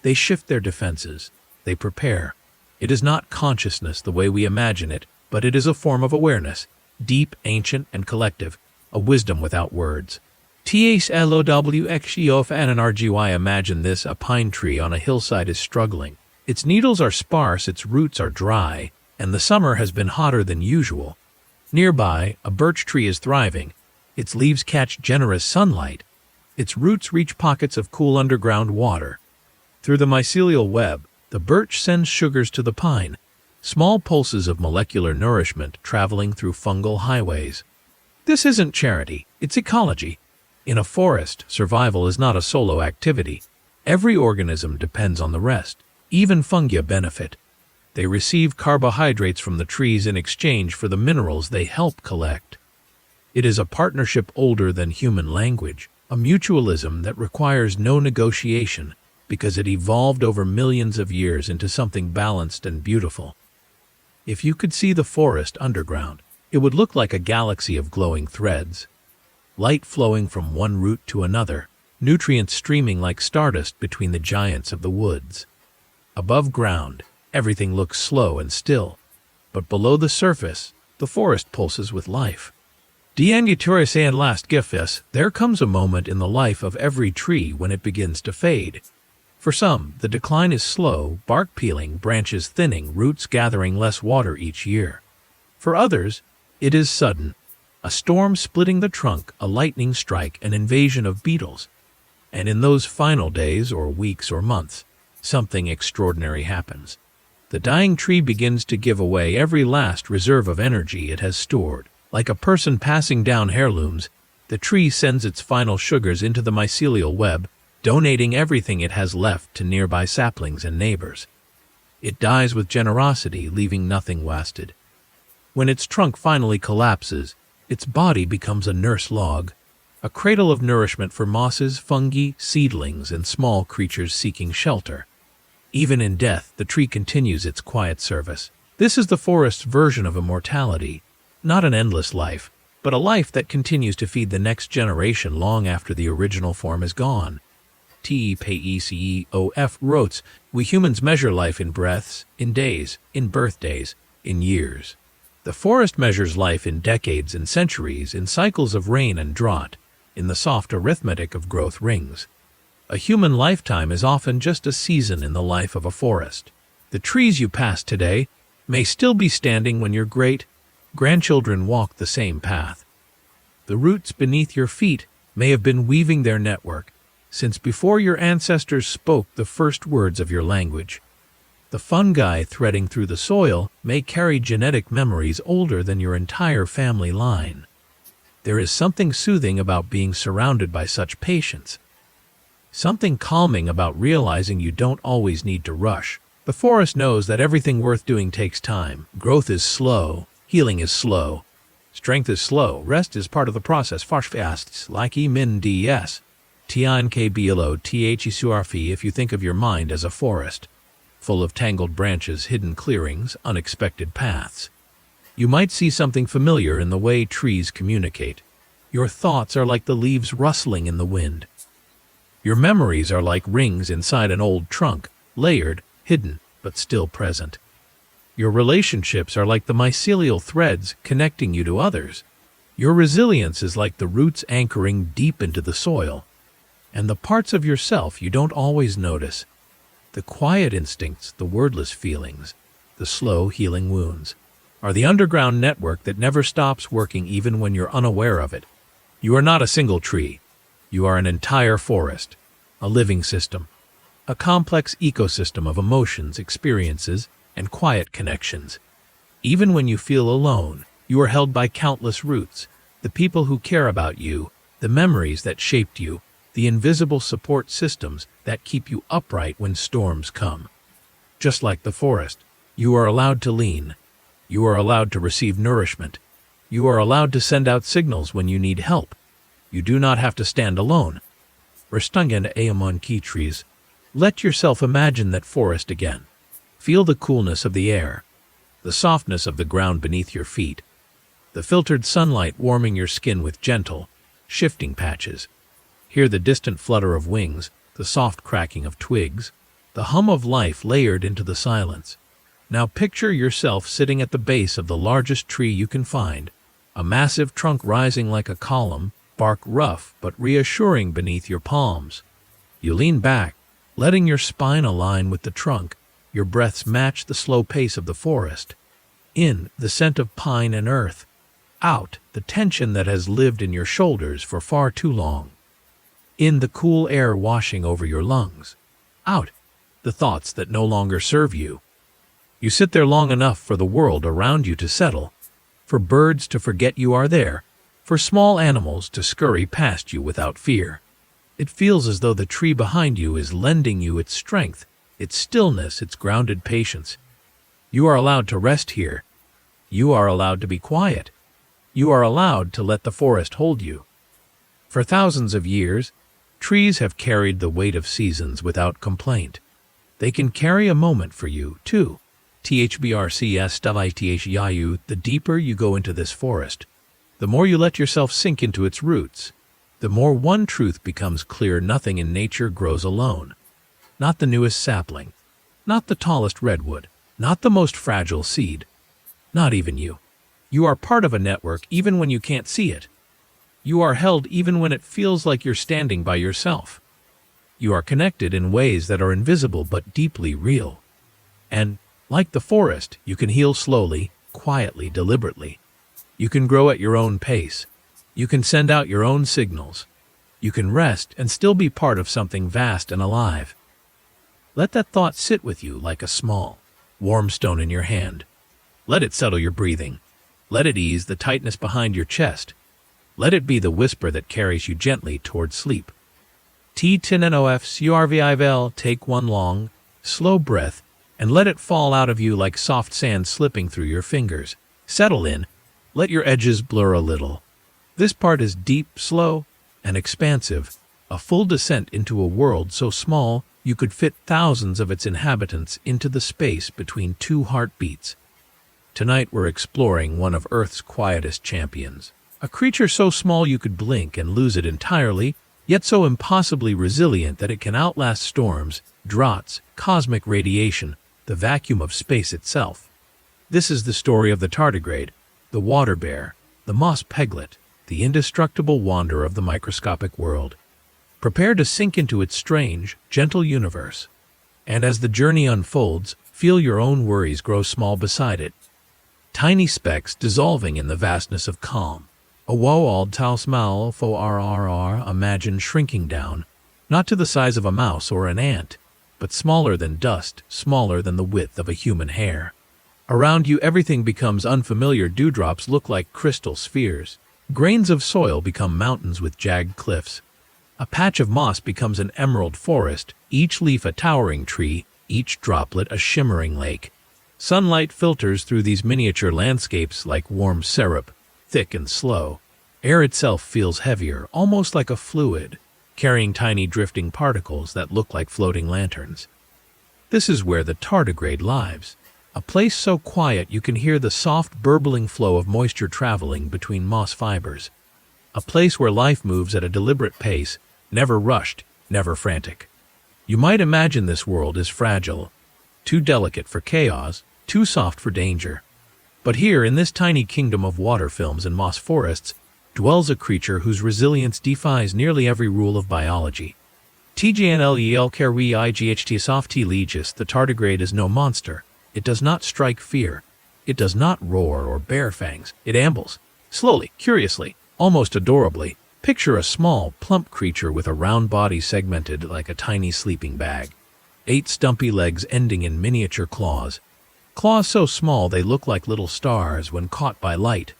They shift their defenses. They prepare. It is not consciousness the way we imagine it, but it is a form of awareness, deep, ancient, and collective, a wisdom without words. THLOWXEOFNNRGY. Imagine this: a pine tree on a hillside is struggling. Its needles are sparse, its roots are dry, and the summer has been hotter than usual. Nearby, a birch tree is thriving. Its leaves catch generous sunlight. Its roots reach pockets of cool underground water. Through the mycelial web, the birch sends sugars to the pine, small pulses of molecular nourishment traveling through fungal highways. This isn't charity, it's ecology. In a forest, survival is not a solo activity. Every organism depends on the rest. Even fungi benefit. They receive carbohydrates from the trees in exchange for the minerals they help collect. It is a partnership older than human language, a mutualism that requires no negotiation because it evolved over millions of years into something balanced and beautiful. If you could see the forest underground, it would look like a galaxy of glowing threads. Light flowing from one root to another, nutrients streaming like stardust between the giants of the woods. Above ground, everything looks slow and still, but below the surface, the forest pulses with life. And last gifts, there comes a moment in the life of every tree when it begins to fade. For some, the decline is slow, bark peeling, branches thinning, roots gathering less water each year. For others, it is sudden. A storm splitting the trunk, a lightning strike, an invasion of beetles. And in those final days or weeks or months, something extraordinary happens. The dying tree begins to give away every last reserve of energy it has stored. Like a person passing down heirlooms, the tree sends its final sugars into the mycelial web, donating everything it has left to nearby saplings and neighbors. It dies with generosity, leaving nothing wasted. When its trunk finally collapses, its body becomes a nurse log, a cradle of nourishment for mosses, fungi, seedlings, and small creatures seeking shelter. Even in death, the tree continues its quiet service. This is the forest's version of immortality, not an endless life, but a life that continues to feed the next generation long after the original form is gone. TEPECEOF wrote, "We humans measure life in breaths, in days, in birthdays, in years. The forest measures life in decades and centuries, in cycles of rain and drought, in the soft arithmetic of growth rings. A human lifetime is often just a season in the life of a forest. The trees you pass today may still be standing when your great-grandchildren walk the same path. The roots beneath your feet may have been weaving their network since before your ancestors spoke the first words of your language. The fungi threading through the soil may carry genetic memories older than your entire family line. There is something soothing about being surrounded by such patience. Something calming about realizing you don't always need to rush. The forest knows that everything worth doing takes time. Growth is slow. Healing is slow. Strength is slow. Rest is part of the process. Fasts like min ds. TNKBLO if you think of your mind as a forest, full of tangled branches, hidden clearings, unexpected paths. You might see something familiar in the way trees communicate. Your thoughts are like the leaves rustling in the wind. Your memories are like rings inside an old trunk, layered, hidden, but still present. Your relationships are like the mycelial threads connecting you to others. Your resilience is like the roots anchoring deep into the soil. And the parts of yourself you don't always notice, the quiet instincts, the wordless feelings, the slow healing wounds, are the underground network that never stops working even when you're unaware of it. You are not a single tree. You are an entire forest, a living system, a complex ecosystem of emotions, experiences, and quiet connections. Even when you feel alone, you are held by countless roots, the people who care about you, the memories that shaped you, the invisible support systems that keep you upright when storms come. Just like the forest, you are allowed to lean. You are allowed to receive nourishment. You are allowed to send out signals when you need help. You do not have to stand alone. Restungen among key trees. Let yourself imagine that forest again. Feel the coolness of the air, the softness of the ground beneath your feet, the filtered sunlight warming your skin with gentle, shifting patches. Hear the distant flutter of wings, the soft cracking of twigs, the hum of life layered into the silence. Now picture yourself sitting at the base of the largest tree you can find, a massive trunk rising like a column, bark rough but reassuring beneath your palms. You lean back, letting your spine align with the trunk. Your breaths match the slow pace of the forest. In, the scent of pine and earth. Out, the tension that has lived in your shoulders for far too long. In, the cool air washing over your lungs. Out, the thoughts that no longer serve you. You sit there long enough for the world around you to settle, for birds to forget you are there, for small animals to scurry past you without fear. It feels as though the tree behind you is lending you its strength, its stillness, its grounded patience. You are allowed to rest here. You are allowed to be quiet. You are allowed to let the forest hold you. For thousands of years, trees have carried the weight of seasons without complaint. They can carry a moment for you, too. THBRCS the deeper you go into this forest, the more you let yourself sink into its roots, the more one truth becomes clear: nothing in nature grows alone. Not the newest sapling, not the tallest redwood, not the most fragile seed, not even you. You are part of a network even when you can't see it. You are held even when it feels like you're standing by yourself. You are connected in ways that are invisible but deeply real. And, like the forest, you can heal slowly, quietly, deliberately. You can grow at your own pace. You can send out your own signals. You can rest and still be part of something vast and alive. Let that thought sit with you like a small, warm stone in your hand. Let it settle your breathing. Let it ease the tightness behind your chest. Let it be the whisper that carries you gently toward sleep. T10NOFCURVIVL, take one long, slow breath, and let it fall out of you like soft sand slipping through your fingers. Settle in. Let your edges blur a little. This part is deep, slow, and expansive, a full descent into a world so small you could fit thousands of its inhabitants into the space between two heartbeats. Tonight we're exploring one of Earth's quietest champions, a creature so small you could blink and lose it entirely, yet so impossibly resilient that it can outlast storms, droughts, cosmic radiation, the vacuum of space itself. This is the story of the tardigrade, the water bear, the moss peglet, the indestructible wanderer of the microscopic world. Prepare to sink into its strange, gentle universe. And as the journey unfolds, feel your own worries grow small beside it. Tiny specks dissolving in the vastness of calm. A woald tausmal forrr, imagine shrinking down, not to the size of a mouse or an ant, but smaller than dust, smaller than the width of a human hair. Around you everything becomes unfamiliar. Dewdrops look like crystal spheres. Grains of soil become mountains with jagged cliffs. A patch of moss becomes an emerald forest, each leaf a towering tree, each droplet a shimmering lake. Sunlight filters through these miniature landscapes like warm syrup, thick and slow. Air itself feels heavier, almost like a fluid, carrying tiny drifting particles that look like floating lanterns. This is where the tardigrade lives, a place so quiet you can hear the soft burbling flow of moisture traveling between moss fibers. A place where life moves at a deliberate pace, never rushed, never frantic. You might imagine this world is fragile, too delicate for chaos, too soft for danger. But here, in this tiny kingdom of water films and moss forests, dwells a creature whose resilience defies nearly every rule of biology. TGNLELKREIGHT soft legis, the tardigrade is no monster. It does not strike fear. It does not roar or bare fangs. It ambles, slowly, curiously, almost adorably. Picture a small, plump creature with a round body segmented like a tiny sleeping bag. 8 stumpy legs ending in miniature claws. Claws so small they look like little stars when caught by light.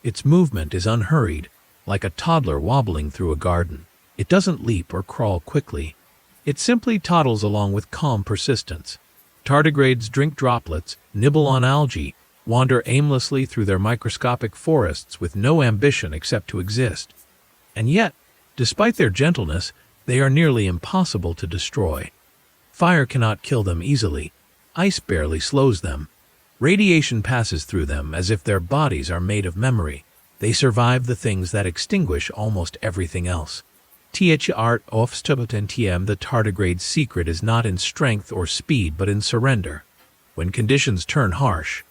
Its movement is unhurried, like a toddler wobbling through a garden. It doesn't leap or crawl quickly. It simply toddles along with calm persistence. Tardigrades drink droplets, nibble on algae, wander aimlessly through their microscopic forests with no ambition except to exist. And yet, despite their gentleness, they are nearly impossible to destroy. Fire cannot kill them easily. Ice barely slows them. Radiation passes through them as if their bodies are made of memory. They survive the things that extinguish almost everything else. The tardigrade's secret is not in strength or speed but in surrender. When conditions turn harsh,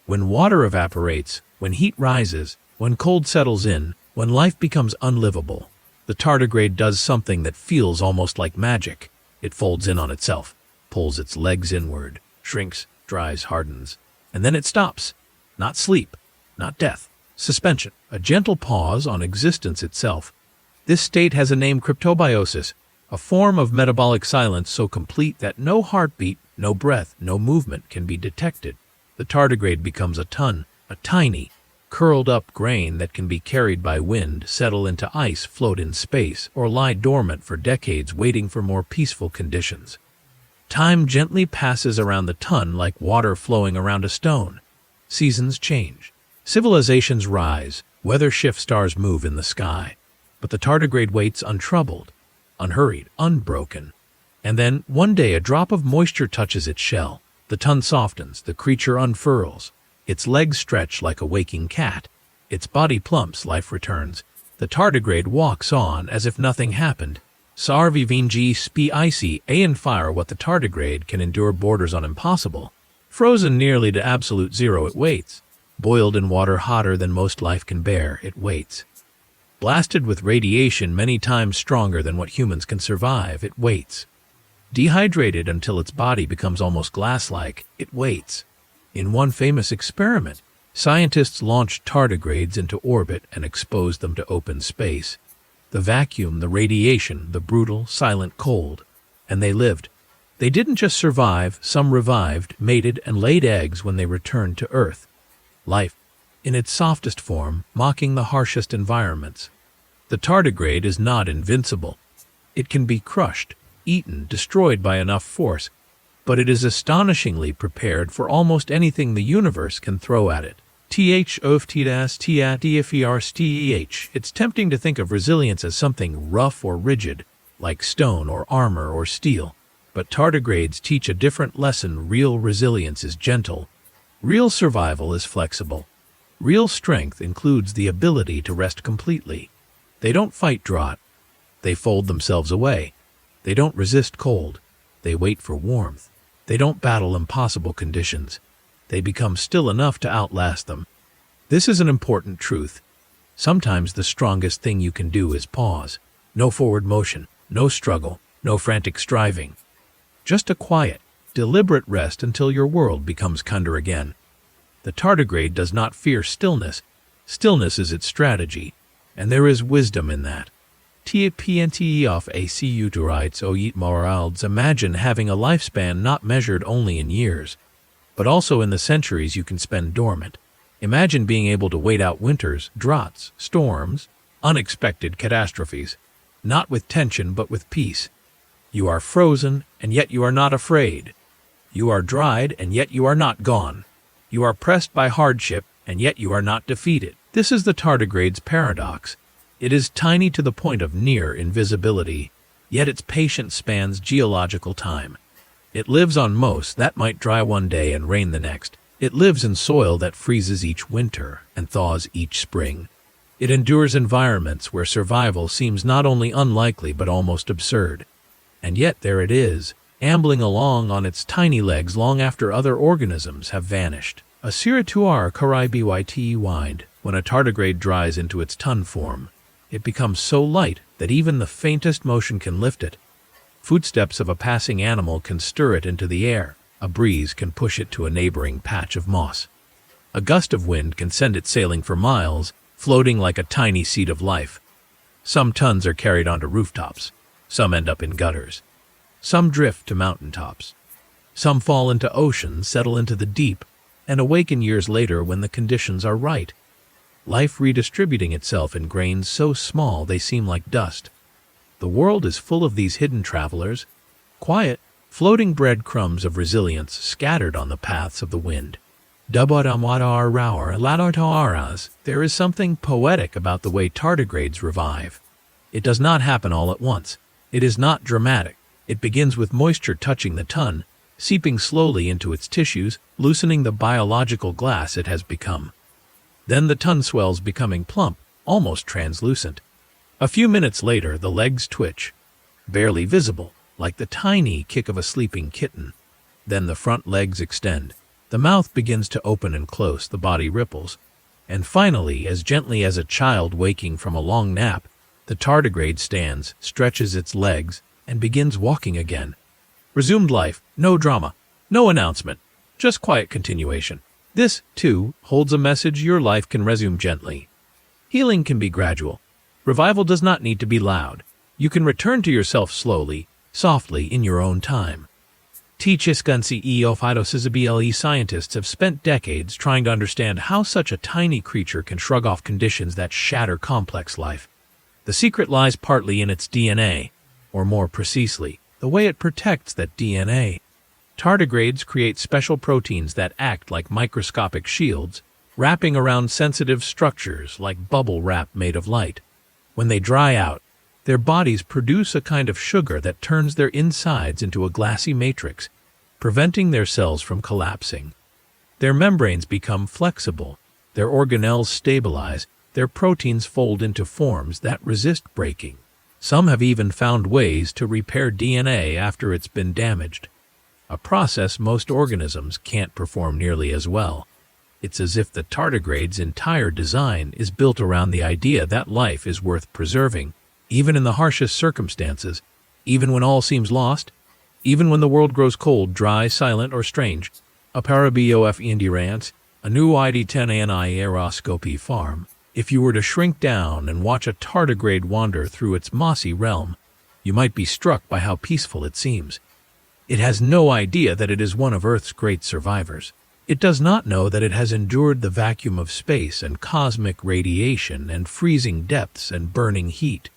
when water evaporates, when heat rises, when cold settles in, when life becomes unlivable, the tardigrade does something that feels almost like magic. It folds in on itself, pulls its legs inward, shrinks, dries, hardens, and then it stops. Not sleep, not death, suspension, a gentle pause on existence itself. This state has a name: cryptobiosis, a form of metabolic silence so complete that no heartbeat, no breath, no movement can be detected. The tardigrade becomes a tiny, curled-up grain that can be carried by wind, settle into ice, float in space, or lie dormant for decades waiting for more peaceful conditions. Time gently passes around the ton like water flowing around a stone. Seasons change. Civilizations rise. Weather shifts, stars move in the sky. But the tardigrade waits untroubled, unhurried, unbroken. And then, one day, a drop of moisture touches its shell. The ton softens, the creature unfurls. Its legs stretch like a waking cat. Its body plumps, life returns. The tardigrade walks on as if nothing happened. Sarvivingi spi icy and fire. What the tardigrade can endure borders on impossible. Frozen nearly to absolute zero, it waits. Boiled in water hotter than most life can bear, it waits. Blasted with radiation many times stronger than what humans can survive, it waits. Dehydrated until its body becomes almost glass-like, it waits. In one famous experiment, scientists launched tardigrades into orbit and exposed them to open space. The vacuum, the radiation, the brutal, silent cold. And they lived. They didn't just survive, some revived, mated, and laid eggs when they returned to Earth. Life, in its softest form, mocking the harshest environments. The tardigrade is not invincible. It can be crushed, eaten, destroyed by enough force, but it is astonishingly prepared for almost anything the universe can throw at it. It's tempting to think of resilience as something rough or rigid, like stone or armor or steel, but tardigrades teach a different lesson. Real resilience is gentle. Real survival is flexible. Real strength includes the ability to rest completely. They don't fight drought. They fold themselves away. They don't resist cold. They wait for warmth. They don't battle impossible conditions. They become still enough to outlast them. This is an important truth. Sometimes the strongest thing you can do is pause. No forward motion, no struggle, no frantic striving. Just a quiet, deliberate rest until your world becomes kinder again. The tardigrade does not fear stillness. Stillness is its strategy, and there is wisdom in that. TPNTE off ACU to rights Oyet Moralds. Imagine having a lifespan not measured only in years, but also in the centuries you can spend dormant. Imagine being able to wait out winters, droughts, storms, unexpected catastrophes, not with tension but with peace. You are frozen, and yet you are not afraid. You are dried, and yet you are not gone. You are pressed by hardship, and yet you are not defeated. This is the tardigrade's paradox. It is tiny to the point of near invisibility, yet its patience spans geological time. It lives on moss that might dry one day and rain the next. It lives in soil that freezes each winter and thaws each spring. It endures environments where survival seems not only unlikely but almost absurd. And yet there it is, ambling along on its tiny legs long after other organisms have vanished. A Sirituar Karai Byt wind. When a tardigrade dries into its ton form, it becomes so light that even the faintest motion can lift it. Footsteps of a passing animal can stir it into the air. A breeze can push it to a neighboring patch of moss. A gust of wind can send it sailing for miles, floating like a tiny seed of life. Some tons are carried onto rooftops. Some end up in gutters. Some drift to mountaintops. Some fall into oceans, settle into the deep, and awaken years later when the conditions are right. Life redistributing itself in grains so small they seem like dust. The world is full of these hidden travelers, quiet, floating breadcrumbs of resilience scattered on the paths of the wind. There is something poetic about the way tardigrades revive. It does not happen all at once. It is not dramatic. It begins with moisture touching the ton, seeping slowly into its tissues, loosening the biological glass it has become. Then the ton swells, becoming plump, almost translucent. A few minutes later, the legs twitch, barely visible, like the tiny kick of a sleeping kitten. Then the front legs extend. The mouth begins to open and close, the body ripples. And finally, as gently as a child waking from a long nap, the tardigrade stands, stretches its legs, and begins walking again. Resumed life, no drama, no announcement, just quiet continuation. This, too, holds a message: your life can resume gently. Healing can be gradual. Revival does not need to be loud. You can return to yourself slowly, softly, in your own time. Scientists have spent decades trying to understand how such a tiny creature can shrug off conditions that shatter complex life. The secret lies partly in its DNA, or more precisely, the way it protects that DNA. Tardigrades create special proteins that act like microscopic shields, wrapping around sensitive structures like bubble wrap made of light. When they dry out, their bodies produce a kind of sugar that turns their insides into a glassy matrix, preventing their cells from collapsing. Their membranes become flexible, their organelles stabilize, their proteins fold into forms that resist breaking. Some have even found ways to repair DNA after it's been damaged, a process most organisms can't perform nearly as well. It's as if the tardigrade's entire design is built around the idea that life is worth preserving, even in the harshest circumstances, even when all seems lost, even when the world grows cold, dry, silent, or strange. A Parabof Indirance, a new ID10 aeroscopy farm. If you were to shrink down and watch a tardigrade wander through its mossy realm, you might be struck by how peaceful it seems. It has no idea that it is one of Earth's great survivors. It does not know that it has endured the vacuum of space and cosmic radiation and freezing depths and burning heat.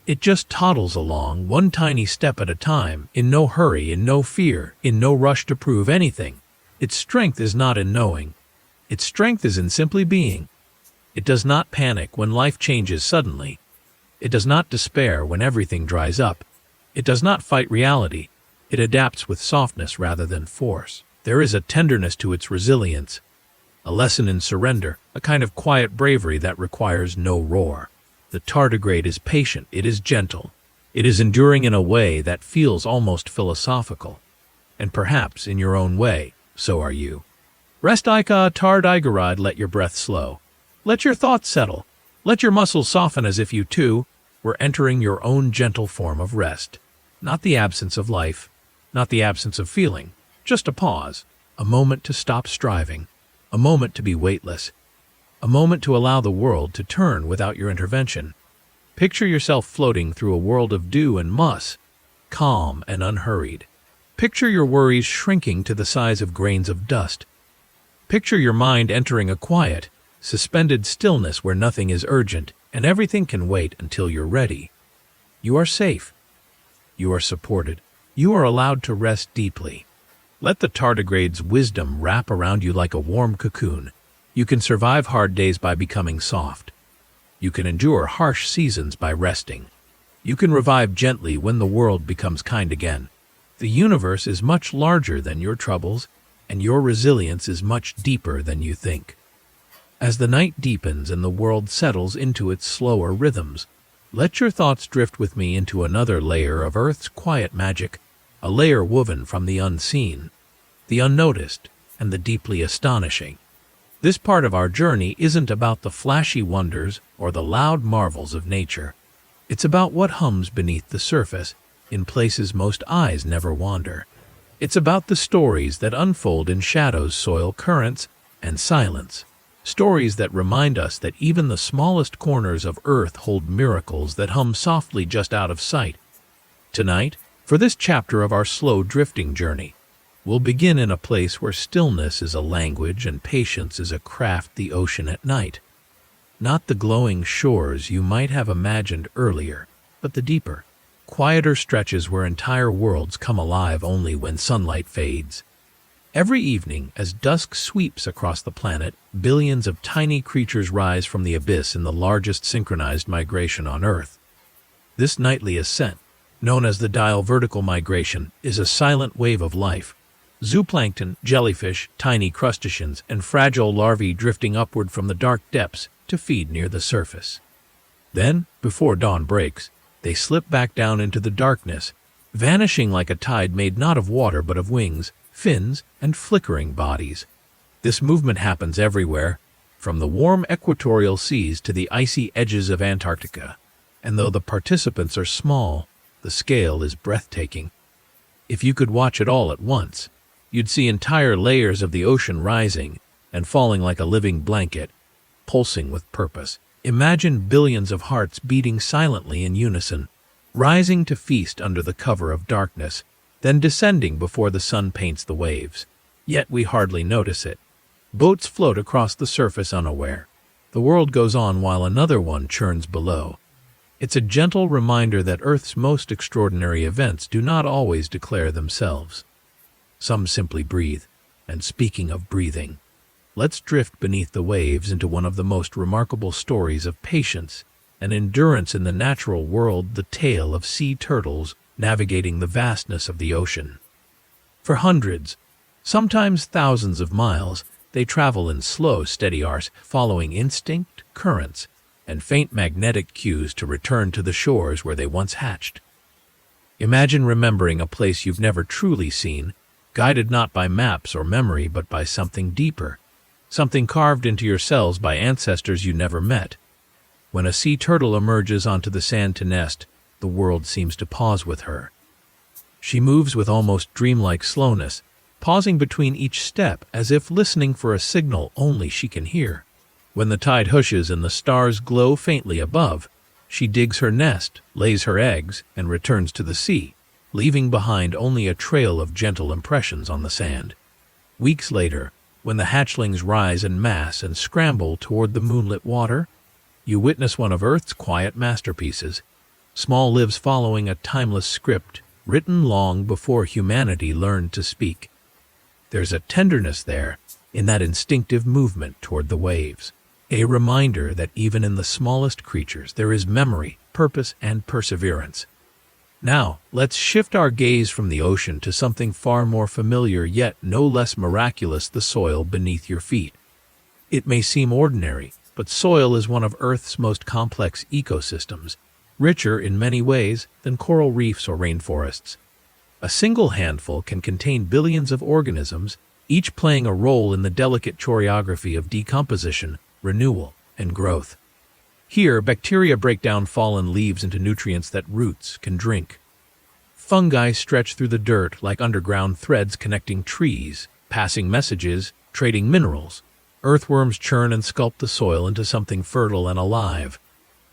It just toddles along, one tiny step at a time, in no hurry, in no fear, in no rush to prove anything. Its strength is not in knowing. Its strength is in simply being. It does not panic when life changes suddenly. It does not despair when everything dries up. It does not fight reality. It adapts with softness rather than force. There is a tenderness to its resilience, a lesson in surrender, a kind of quiet bravery that requires no roar. The tardigrade is patient, it is gentle, it is enduring in a way that feels almost philosophical. And perhaps, in your own way, so are you. Rest Ika tardigrade, let your breath slow. Let your thoughts settle. Let your muscles soften as if you, too, were entering your own gentle form of rest. Not the absence of life, not the absence of feeling, just a pause, a moment to stop striving, a moment to be weightless, a moment to allow the world to turn without your intervention. Picture yourself floating through a world of dew and muss, calm and unhurried. Picture your worries shrinking to the size of grains of dust. Picture your mind entering a quiet, suspended stillness where nothing is urgent and everything can wait until you're ready. You are safe. You are supported. You are allowed to rest deeply. Let the tardigrade's wisdom wrap around you like a warm cocoon. You can survive hard days by becoming soft. You can endure harsh seasons by resting. You can revive gently when the world becomes kind again. The universe is much larger than your troubles, and your resilience is much deeper than you think. As the night deepens and the world settles into its slower rhythms, let your thoughts drift with me into another layer of Earth's quiet magic, a layer woven from the unseen, the unnoticed, and the deeply astonishing. This part of our journey isn't about the flashy wonders or the loud marvels of nature. It's about what hums beneath the surface, in places most eyes never wander. It's about the stories that unfold in shadows, soil, currents, and silence. Stories that remind us that even the smallest corners of Earth hold miracles that hum softly just out of sight. Tonight, for this chapter of our slow drifting journey, we'll begin in a place where stillness is a language and patience is a craft, the ocean at night. Not the glowing shores you might have imagined earlier, but the deeper, quieter stretches where entire worlds come alive only when sunlight fades. Every evening, as dusk sweeps across the planet, billions of tiny creatures rise from the abyss in the largest synchronized migration on Earth. This nightly ascent, known as the diel vertical migration, is a silent wave of life. Zooplankton, jellyfish, tiny crustaceans, and fragile larvae drifting upward from the dark depths to feed near the surface. Then, before dawn breaks, they slip back down into the darkness, vanishing like a tide made not of water but of wings, fins, and flickering bodies. This movement happens everywhere, from the warm equatorial seas to the icy edges of Antarctica. And though the participants are small, the scale is breathtaking. If you could watch it all at once, you'd see entire layers of the ocean rising and falling like a living blanket, pulsing with purpose. Imagine billions of hearts beating silently in unison, rising to feast under the cover of darkness, then descending before the sun paints the waves. Yet we hardly notice it. Boats float across the surface unaware. The world goes on while another one churns below. It's a gentle reminder that Earth's most extraordinary events do not always declare themselves. Some simply breathe. And speaking of breathing, let's drift beneath the waves into one of the most remarkable stories of patience and endurance in the natural world, the tale of sea turtles navigating the vastness of the ocean. For hundreds, sometimes thousands of miles, they travel in slow, steady arcs, following instinct, currents, and faint magnetic cues to return to the shores where they once hatched. Imagine remembering a place you've never truly seen, guided not by maps or memory but by something deeper, something carved into your cells by ancestors you never met. When a sea turtle emerges onto the sand to nest, the world seems to pause with her. She moves with almost dreamlike slowness, pausing between each step as if listening for a signal only she can hear. When the tide hushes and the stars glow faintly above, she digs her nest, lays her eggs, and returns to the sea, leaving behind only a trail of gentle impressions on the sand. Weeks later, when the hatchlings rise en masse and scramble toward the moonlit water, you witness one of Earth's quiet masterpieces, small lives following a timeless script written long before humanity learned to speak. There's a tenderness there, in that instinctive movement toward the waves, a reminder that even in the smallest creatures there is memory, purpose, and perseverance. Now, let's shift our gaze from the ocean to something far more familiar yet no less miraculous: the soil beneath your feet. It may seem ordinary, but soil is one of Earth's most complex ecosystems, richer in many ways than coral reefs or rainforests. A single handful can contain billions of organisms, each playing a role in the delicate choreography of decomposition, renewal, and growth. Here, bacteria break down fallen leaves into nutrients that roots can drink. Fungi stretch through the dirt like underground threads connecting trees, passing messages, trading minerals. Earthworms churn and sculpt the soil into something fertile and alive.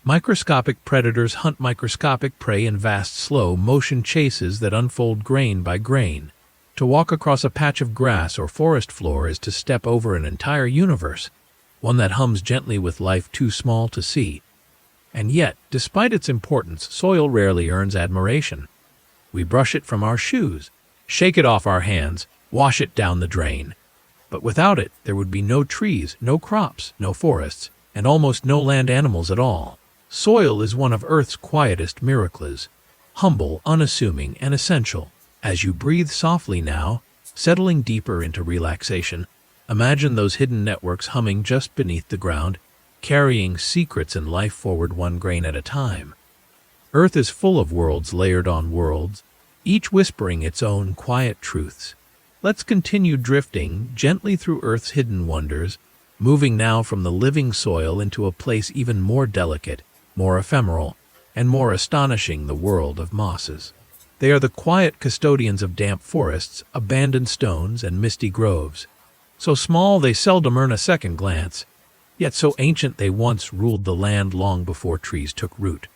Microscopic predators hunt microscopic prey in vast slow-motion chases that unfold grain by grain. To walk across a patch of grass or forest floor is to step over an entire universe, one that hums gently with life too small to see. And yet, despite its importance, soil rarely earns admiration. We brush it from our shoes, shake it off our hands, wash it down the drain. But without it, there would be no trees, no crops, no forests, and almost no land animals at all. Soil is one of Earth's quietest miracles, humble, unassuming, and essential. As you breathe softly now, settling deeper into relaxation, imagine those hidden networks humming just beneath the ground, carrying secrets and life forward one grain at a time. Earth is full of worlds layered on worlds, each whispering its own quiet truths. Let's continue drifting gently through Earth's hidden wonders, moving now from the living soil into a place even more delicate, more ephemeral, and more astonishing: the world of mosses. They are the quiet custodians of damp forests, abandoned stones, and misty groves. So small they seldom earn a second glance, yet so ancient they once ruled the land long before trees took root.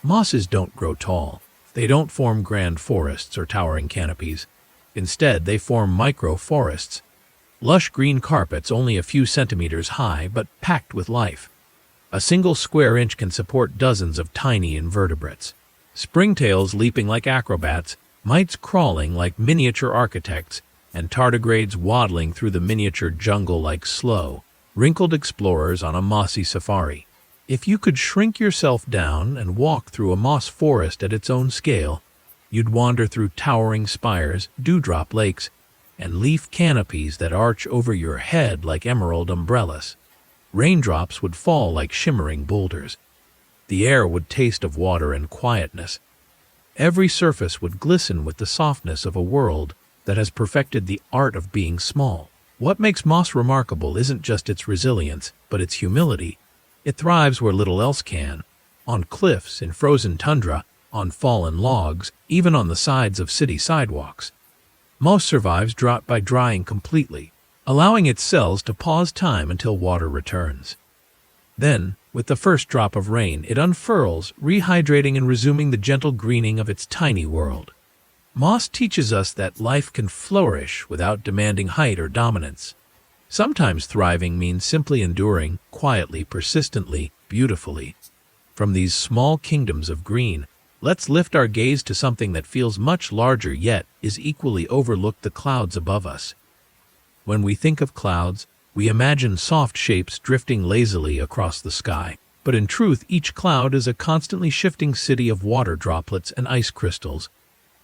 Mosses don't grow tall. They don't form grand forests or towering canopies. Instead, they form micro-forests, lush green carpets only a few centimeters high but packed with life. A single square inch can support dozens of tiny invertebrates. Springtails leaping like acrobats, mites crawling like miniature architects, and tardigrades waddling through the miniature jungle like slow, wrinkled explorers on a mossy safari. If you could shrink yourself down and walk through a moss forest at its own scale, you'd wander through towering spires, dewdrop lakes, and leaf canopies that arch over your head like emerald umbrellas. Raindrops would fall like shimmering boulders. The air would taste of water and quietness. Every surface would glisten with the softness of a world that has perfected the art of being small. What makes moss remarkable isn't just its resilience, but its humility. It thrives where little else can, on cliffs, in frozen tundra, on fallen logs, even on the sides of city sidewalks. Moss survives drought by drying completely, allowing its cells to pause time until water returns. Then, with the first drop of rain, it unfurls, rehydrating and resuming the gentle greening of its tiny world. Moss teaches us that life can flourish without demanding height or dominance. Sometimes thriving means simply enduring, quietly, persistently, beautifully. From these small kingdoms of green, let's lift our gaze to something that feels much larger yet is equally overlooked: the clouds above us. When we think of clouds, we imagine soft shapes drifting lazily across the sky. But in truth, each cloud is a constantly shifting city of water droplets and ice crystals,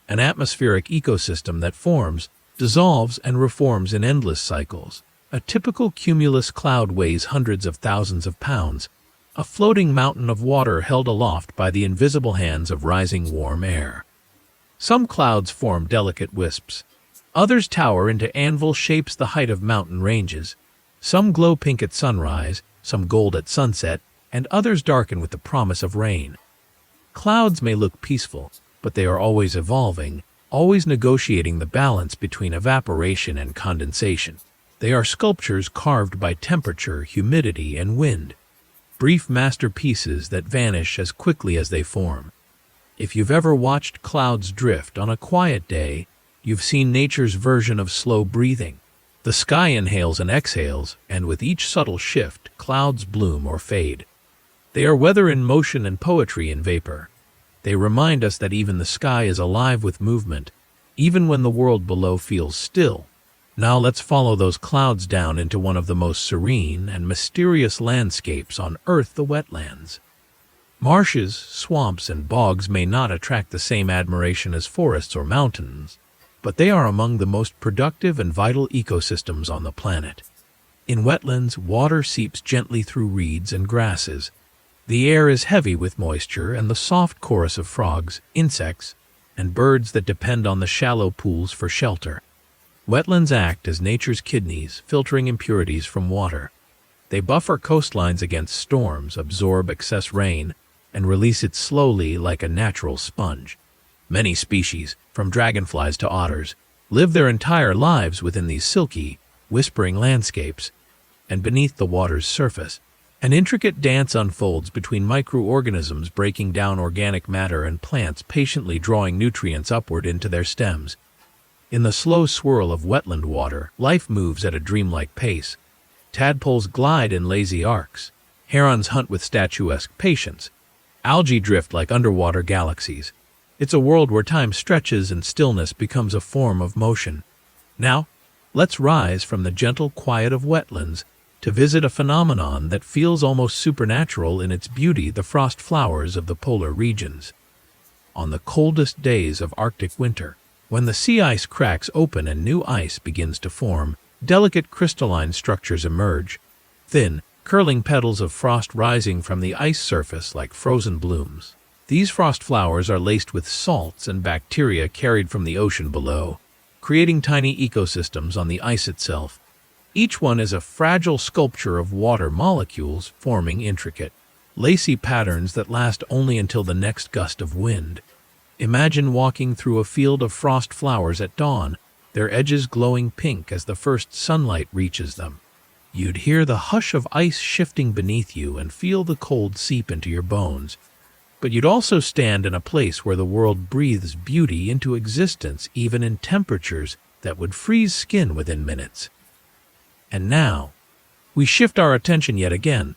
an atmospheric ecosystem that forms, dissolves, and reforms in endless cycles. A typical cumulus cloud weighs hundreds of thousands of pounds, a floating mountain of water held aloft by the invisible hands of rising warm air. Some clouds form delicate wisps. Others tower into anvil shapes the height of mountain ranges. Some glow pink at sunrise, some gold at sunset, and others darken with the promise of rain. Clouds may look peaceful, but they are always evolving, always negotiating the balance between evaporation and condensation. They are sculptures carved by temperature, humidity, and wind. Brief masterpieces that vanish as quickly as they form. If you've ever watched clouds drift on a quiet day, you've seen nature's version of slow breathing. The sky inhales and exhales, and with each subtle shift, clouds bloom or fade. They are weather in motion and poetry in vapor. They remind us that even the sky is alive with movement, even when the world below feels still. Now let's follow those clouds down into one of the most serene and mysterious landscapes on Earth: the wetlands. Marshes, swamps, and bogs may not attract the same admiration as forests or mountains, but they are among the most productive and vital ecosystems on the planet. In wetlands, water seeps gently through reeds and grasses. The air is heavy with moisture and the soft chorus of frogs, insects, and birds that depend on the shallow pools for shelter. Wetlands act as nature's kidneys, filtering impurities from water. They buffer coastlines against storms, absorb excess rain, and release it slowly like a natural sponge. Many species, from dragonflies to otters, live their entire lives within these silky, whispering landscapes. And beneath the water's surface, an intricate dance unfolds between microorganisms breaking down organic matter and plants patiently drawing nutrients upward into their stems. In the slow swirl of wetland water, life moves at a dreamlike pace. Tadpoles glide in lazy arcs. Herons hunt with statuesque patience. Algae drift like underwater galaxies. It's a world where time stretches and stillness becomes a form of motion. Now, let's rise from the gentle quiet of wetlands to visit a phenomenon that feels almost supernatural in its beauty: the frost flowers of the polar regions. On the coldest days of Arctic winter, when the sea ice cracks open and new ice begins to form, delicate crystalline structures emerge, thin, curling petals of frost rising from the ice surface like frozen blooms. These frost flowers are laced with salts and bacteria carried from the ocean below, creating tiny ecosystems on the ice itself. Each one is a fragile sculpture of water molecules forming intricate, lacy patterns that last only until the next gust of wind. Imagine walking through a field of frost flowers at dawn, their edges glowing pink as the first sunlight reaches them. You'd hear the hush of ice shifting beneath you and feel the cold seep into your bones. But you'd also stand in a place where the world breathes beauty into existence, even in temperatures that would freeze skin within minutes. And now, we shift our attention yet again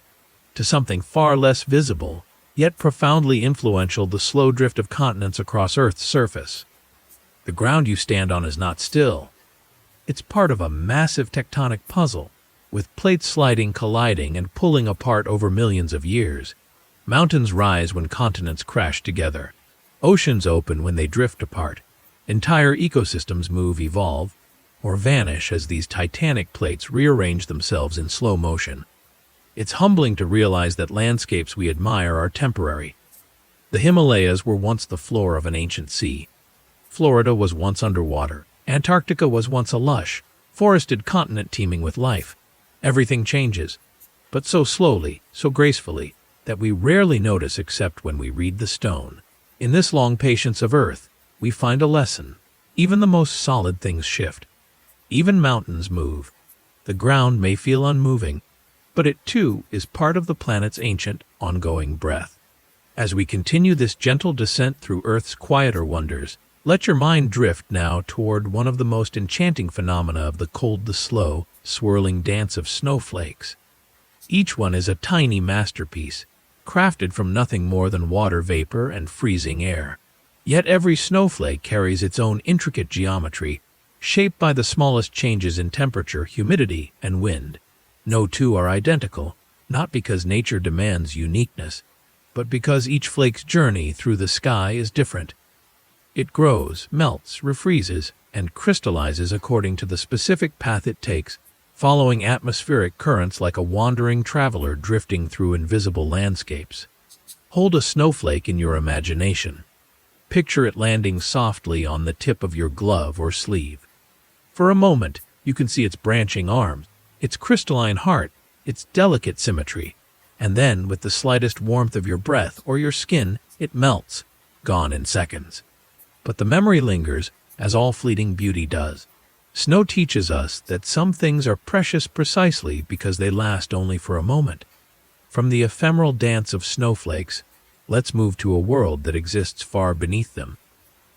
to something far less visible, yet profoundly influential: the slow drift of continents across Earth's surface. The ground you stand on is not still. It's part of a massive tectonic puzzle, with plates sliding, colliding, and pulling apart over millions of years. Mountains rise when continents crash together. Oceans open when they drift apart. Entire ecosystems move, evolve, or vanish as these titanic plates rearrange themselves in slow motion. It's humbling to realize that landscapes we admire are temporary. The Himalayas were once the floor of an ancient sea. Florida was once underwater. Antarctica was once a lush, forested continent teeming with life. Everything changes, but so slowly, so gracefully, that we rarely notice except when we read the stone. In this long patience of Earth, we find a lesson. Even the most solid things shift. Even mountains move. The ground may feel unmoving, but it too is part of the planet's ancient, ongoing breath. As we continue this gentle descent through Earth's quieter wonders, let your mind drift now toward one of the most enchanting phenomena of the cold, the slow, swirling dance of snowflakes. Each one is a tiny masterpiece, crafted from nothing more than water vapor and freezing air. Yet every snowflake carries its own intricate geometry, shaped by the smallest changes in temperature, humidity, and wind. No two are identical, not because nature demands uniqueness, but because each flake's journey through the sky is different. It grows, melts, refreezes, and crystallizes according to the specific path it takes, following atmospheric currents like a wandering traveler drifting through invisible landscapes. Hold a snowflake in your imagination. Picture it landing softly on the tip of your glove or sleeve. For a moment, you can see its branching arms, its crystalline heart, its delicate symmetry, and then, with the slightest warmth of your breath or your skin, it melts, gone in seconds. But the memory lingers, as all fleeting beauty does. Snow teaches us that some things are precious precisely because they last only for a moment. From the ephemeral dance of snowflakes, let's move to a world that exists far beneath them.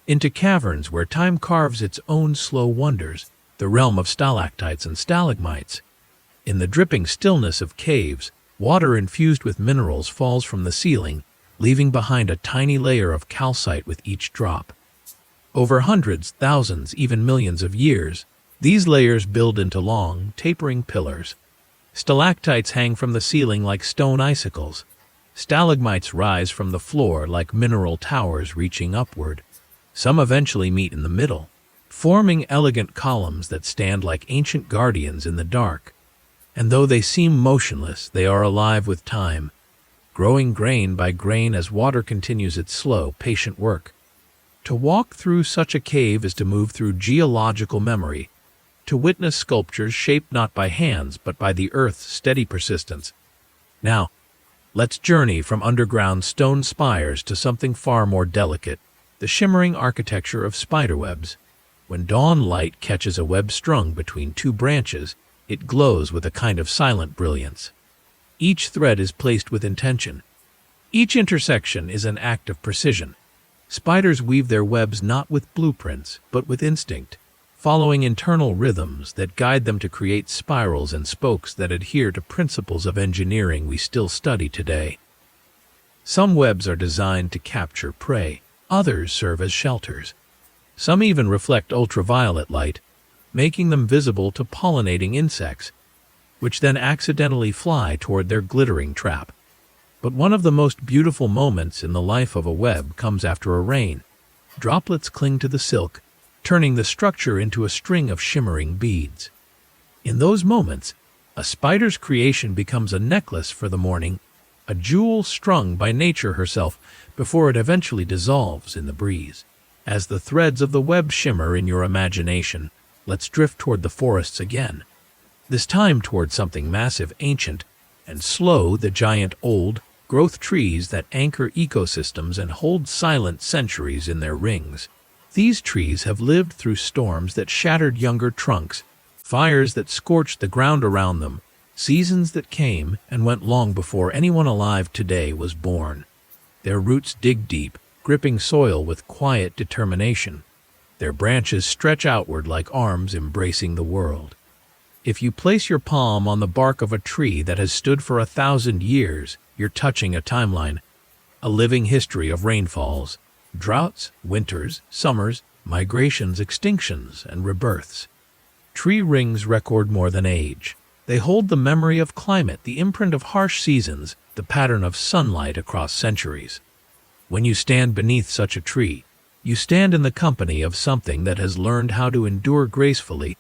Into caverns where time carves its own slow wonders, the realm of stalactites and stalagmites. In the dripping stillness of caves, water infused with minerals falls from the ceiling, leaving behind a tiny layer of calcite with each drop. Over hundreds, thousands, even millions of years, these layers build into long, tapering pillars. Stalactites hang from the ceiling like stone icicles. Stalagmites rise from the floor like mineral towers reaching upward. Some eventually meet in the middle, forming elegant columns that stand like ancient guardians in the dark. And though they seem motionless, they are alive with time, growing grain by grain as water continues its slow, patient work. To walk through such a cave is to move through geological memory, to witness sculptures shaped not by hands but by the earth's steady persistence. Now, let's journey from underground stone spires to something far more delicate, the shimmering architecture of spiderwebs. When dawn light catches a web strung between two branches, it glows with a kind of silent brilliance. Each thread is placed with intention. Each intersection is an act of precision. Spiders weave their webs not with blueprints, but with instinct, following internal rhythms that guide them to create spirals and spokes that adhere to principles of engineering we still study today. Some webs are designed to capture prey, others serve as shelters. Some even reflect ultraviolet light, making them visible to pollinating insects, which then accidentally fly toward their glittering trap. But one of the most beautiful moments in the life of a web comes after a rain. Droplets cling to the silk, turning the structure into a string of shimmering beads. In those moments, a spider's creation becomes a necklace for the morning, a jewel strung by nature herself before it eventually dissolves in the breeze. As the threads of the web shimmer in your imagination, let's drift toward the forests again. This time toward something massive, ancient, and slow, the giant old growth trees that anchor ecosystems and hold silent centuries in their rings. These trees have lived through storms that shattered younger trunks, fires that scorched the ground around them, seasons that came and went long before anyone alive today was born. Their roots dig deep, gripping soil with quiet determination. Their branches stretch outward like arms embracing the world. If you place your palm on the bark of a tree that has stood for 1,000 years, you're touching a timeline, a living history of rainfalls, droughts, winters, summers, migrations, extinctions, and rebirths. Tree rings record more than age. They hold the memory of climate, the imprint of harsh seasons, the pattern of sunlight across centuries. When you stand beneath such a tree, you stand in the company of something that has learned how to endure gracefully,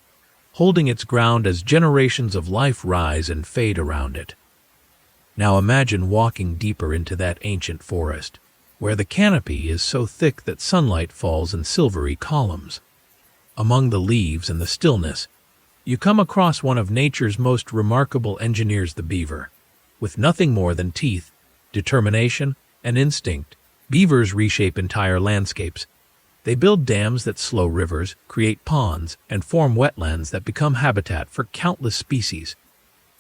holding its ground as generations of life rise and fade around it. Now imagine walking deeper into that ancient forest, where the canopy is so thick that sunlight falls in silvery columns. Among the leaves and the stillness, you come across one of nature's most remarkable engineers, the beaver. With nothing more than teeth, determination, and instinct, beavers reshape entire landscapes. They build dams that slow rivers, create ponds, and form wetlands that become habitat for countless species.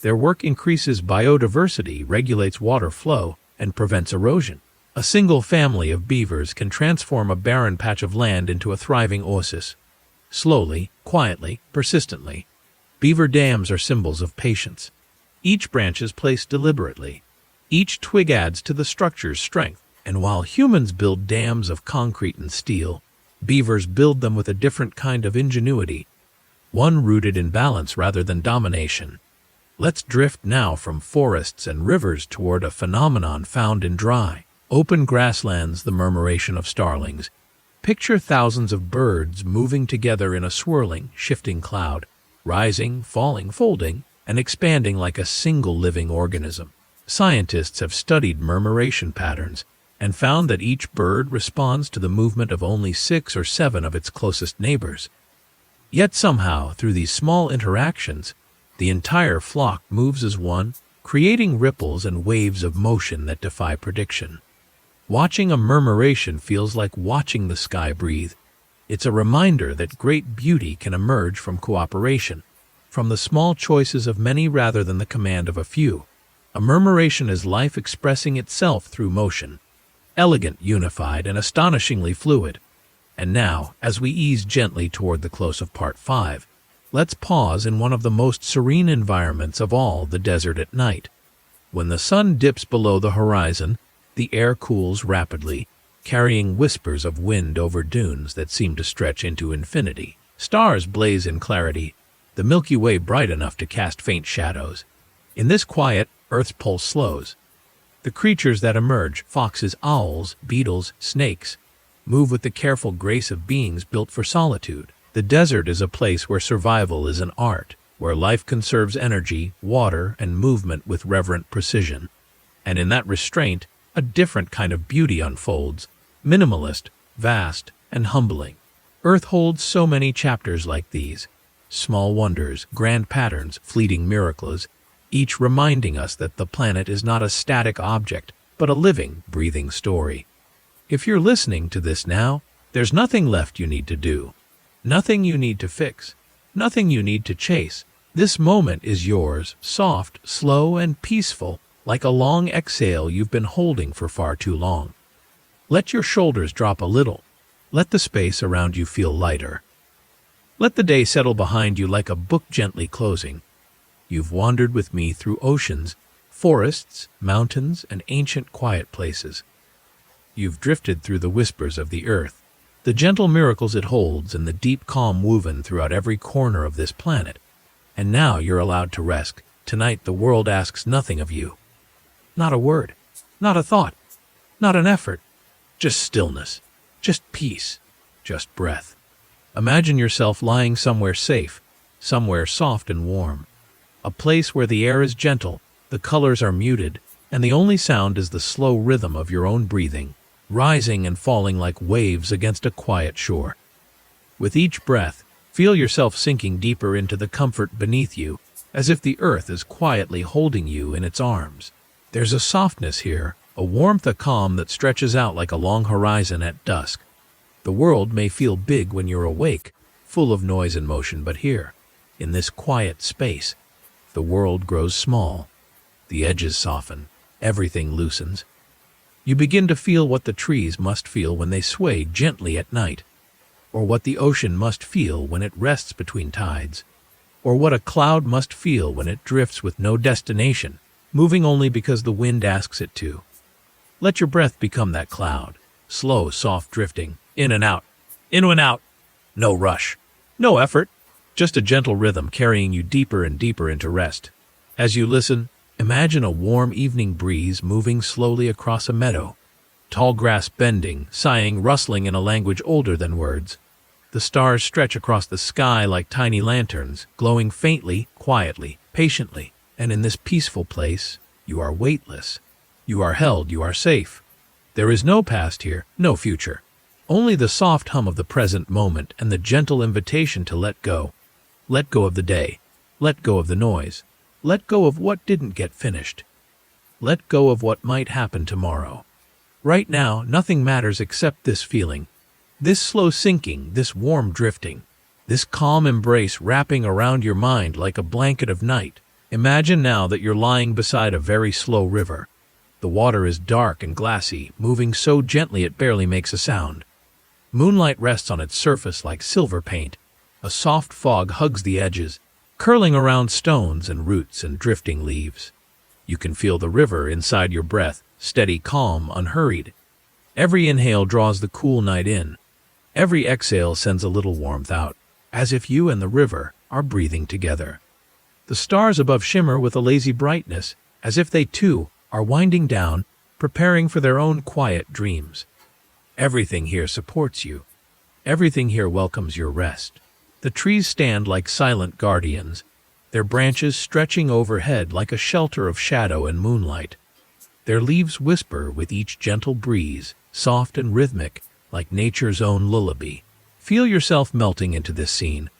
Their work increases biodiversity, regulates water flow, and prevents erosion. A single family of beavers can transform a barren patch of land into a thriving oasis. Slowly, quietly, persistently. Beaver dams are symbols of patience. Each branch is placed deliberately. Each twig adds to the structure's strength. And while humans build dams of concrete and steel, beavers build them with a different kind of ingenuity, one rooted in balance rather than domination. Let's drift now from forests and rivers toward a phenomenon found in dry, open grasslands, the murmuration of starlings. Picture thousands of birds moving together in a swirling, shifting cloud, rising, falling, folding, and expanding like a single living organism. Scientists have studied murmuration patterns and found that each bird responds to the movement of only 6 or 7 of its closest neighbors. Yet somehow, through these small interactions, the entire flock moves as one, creating ripples and waves of motion that defy prediction. Watching a murmuration feels like watching the sky breathe. It's a reminder that great beauty can emerge from cooperation, from the small choices of many rather than the command of a few. A murmuration is life expressing itself through motion. Elegant, unified, and astonishingly fluid. And now, as we ease gently toward the close of Part 5, let's pause in one of the most serene environments of all, the desert at night. When the sun dips below the horizon, the air cools rapidly, carrying whispers of wind over dunes that seem to stretch into infinity. Stars blaze in clarity, the Milky Way bright enough to cast faint shadows. In this quiet, Earth's pulse slows. The creatures that emerge, foxes, owls, beetles, snakes, move with the careful grace of beings built for solitude. The desert is a place where survival is an art, where life conserves energy, water, and movement with reverent precision. And in that restraint, a different kind of beauty unfolds, minimalist, vast, and humbling. Earth holds so many chapters like these, small wonders, grand patterns, fleeting miracles, each reminding us that the planet is not a static object, but a living, breathing story. If you're listening to this now, there's nothing left you need to do. Nothing you need to fix. Nothing you need to chase. This moment is yours, soft, slow, and peaceful, like a long exhale you've been holding for far too long. Let your shoulders drop a little. Let the space around you feel lighter. Let the day settle behind you like a book gently closing. You've wandered with me through oceans, forests, mountains, and ancient quiet places. You've drifted through the whispers of the earth, the gentle miracles it holds, and the deep calm woven throughout every corner of this planet. And now you're allowed to rest. Tonight the world asks nothing of you. Not a word, not a thought, not an effort. Just stillness, just peace, just breath. Imagine yourself lying somewhere safe, somewhere soft and warm. A place where the air is gentle, the colors are muted, and the only sound is the slow rhythm of your own breathing, rising and falling like waves against a quiet shore. With each breath, feel yourself sinking deeper into the comfort beneath you, as if the earth is quietly holding you in its arms. There's a softness here, a warmth, a calm that stretches out like a long horizon at dusk. The world may feel big when you're awake, full of noise and motion, but here, in this quiet space, the world grows small. The edges soften, everything loosens. You begin to feel what the trees must feel when they sway gently at night, or what the ocean must feel when it rests between tides, or what a cloud must feel when it drifts with no destination, moving only because the wind asks it to. Let your breath become that cloud, slow, soft drifting, in and out, in and out. No rush, no effort, just a gentle rhythm carrying you deeper and deeper into rest. As you listen, imagine a warm evening breeze moving slowly across a meadow. Tall grass bending, sighing, rustling in a language older than words. The stars stretch across the sky like tiny lanterns, glowing faintly, quietly, patiently. And in this peaceful place, you are weightless. You are held, you are safe. There is no past here, no future. Only the soft hum of the present moment and the gentle invitation to let go. Let go of the day. Let go of the noise. Let go of what didn't get finished. Let go of what might happen tomorrow. Right now, nothing matters except this feeling. This slow sinking, this warm drifting. This calm embrace wrapping around your mind like a blanket of night. Imagine now that you're lying beside a very slow river. The water is dark and glassy, moving so gently it barely makes a sound. Moonlight rests on its surface like silver paint. A soft fog hugs the edges, curling around stones and roots and drifting leaves. You can feel the river inside your breath, steady, calm, unhurried. Every inhale draws the cool night in. Every exhale sends a little warmth out, as if you and the river are breathing together. The stars above shimmer with a lazy brightness, as if they too are winding down, preparing for their own quiet dreams. Everything here supports you. Everything here welcomes your rest. The trees stand like silent guardians, their branches stretching overhead like a shelter of shadow and moonlight. Their leaves whisper with each gentle breeze, soft and rhythmic, like nature's own lullaby. Feel yourself melting into this scene,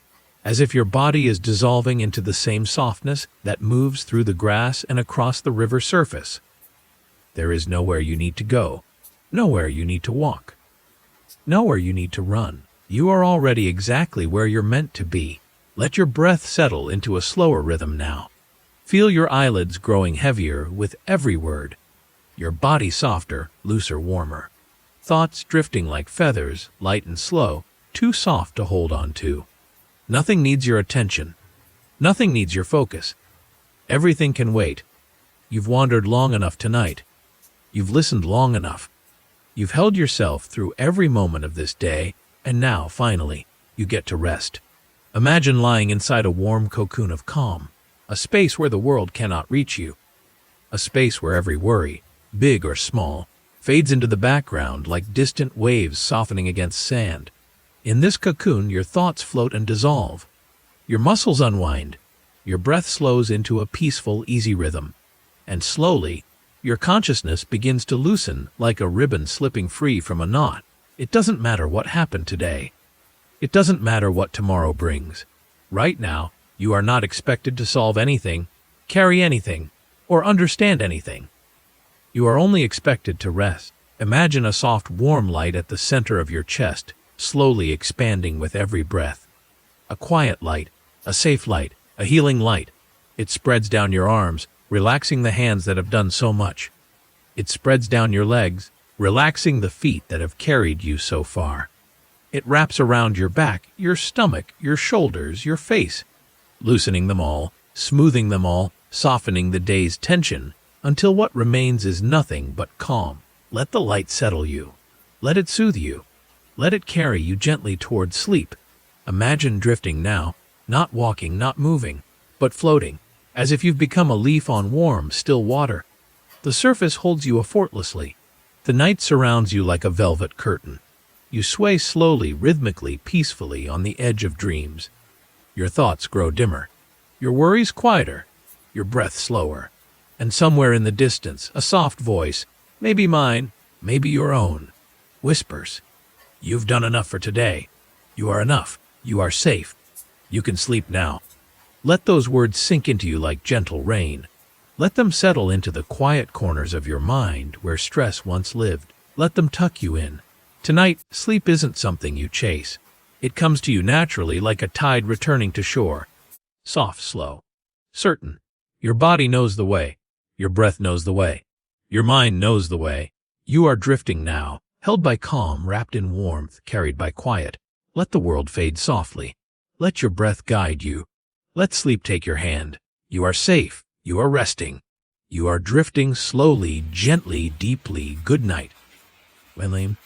as if your body is dissolving into the same softness that moves through the grass and across the river surface. There is nowhere you need to go, nowhere you need to walk, nowhere you need to run. You are already exactly where you're meant to be. Let your breath settle into a slower rhythm now. Feel your eyelids growing heavier with every word, your body softer, looser, warmer. Thoughts drifting like feathers, light and slow, too soft to hold on to. Nothing needs your attention. Nothing needs your focus. Everything can wait. You've wandered long enough tonight. You've listened long enough. You've held yourself through every moment of this day, and now, finally, you get to rest. Imagine lying inside a warm cocoon of calm, a space where the world cannot reach you. A space where every worry, big or small, fades into the background like distant waves softening against sand. In this cocoon, your thoughts float and dissolve. Your muscles unwind. Your breath slows into a peaceful, easy rhythm. And slowly, your consciousness begins to loosen like a ribbon slipping free from a knot. It doesn't matter what happened today. It doesn't matter what tomorrow brings. Right now, you are not expected to solve anything, carry anything, or understand anything. You are only expected to rest. Imagine a soft, warm light at the center of your chest, slowly expanding with every breath. A quiet light, a safe light, a healing light. It spreads down your arms, relaxing the hands that have done so much. It spreads down your legs, relaxing the feet that have carried you so far. It wraps around your back, your stomach, your shoulders, your face, loosening them all, smoothing them all, softening the day's tension, until what remains is nothing but calm. Let the light settle you. Let it soothe you. Let it carry you gently toward sleep. Imagine drifting now, not walking, not moving, but floating, as if you've become a leaf on warm, still water. The surface holds you effortlessly. The night surrounds you like a velvet curtain. You sway slowly, rhythmically, peacefully on the edge of dreams. Your thoughts grow dimmer, your worries quieter, your breath slower. And somewhere in the distance, a soft voice, maybe mine, maybe your own, whispers, "You've done enough for today. You are enough. You are safe. You can sleep now." Let those words sink into you like gentle rain. Let them settle into the quiet corners of your mind where stress once lived. Let them tuck you in. Tonight, sleep isn't something you chase. It comes to you naturally like a tide returning to shore. Soft, slow, certain. Your body knows the way. Your breath knows the way. Your mind knows the way. You are drifting now, held by calm, wrapped in warmth, carried by quiet. Let the world fade softly. Let your breath guide you. Let sleep take your hand. You are safe. You are resting. You are drifting slowly, gently, deeply. Good night. Wenlame.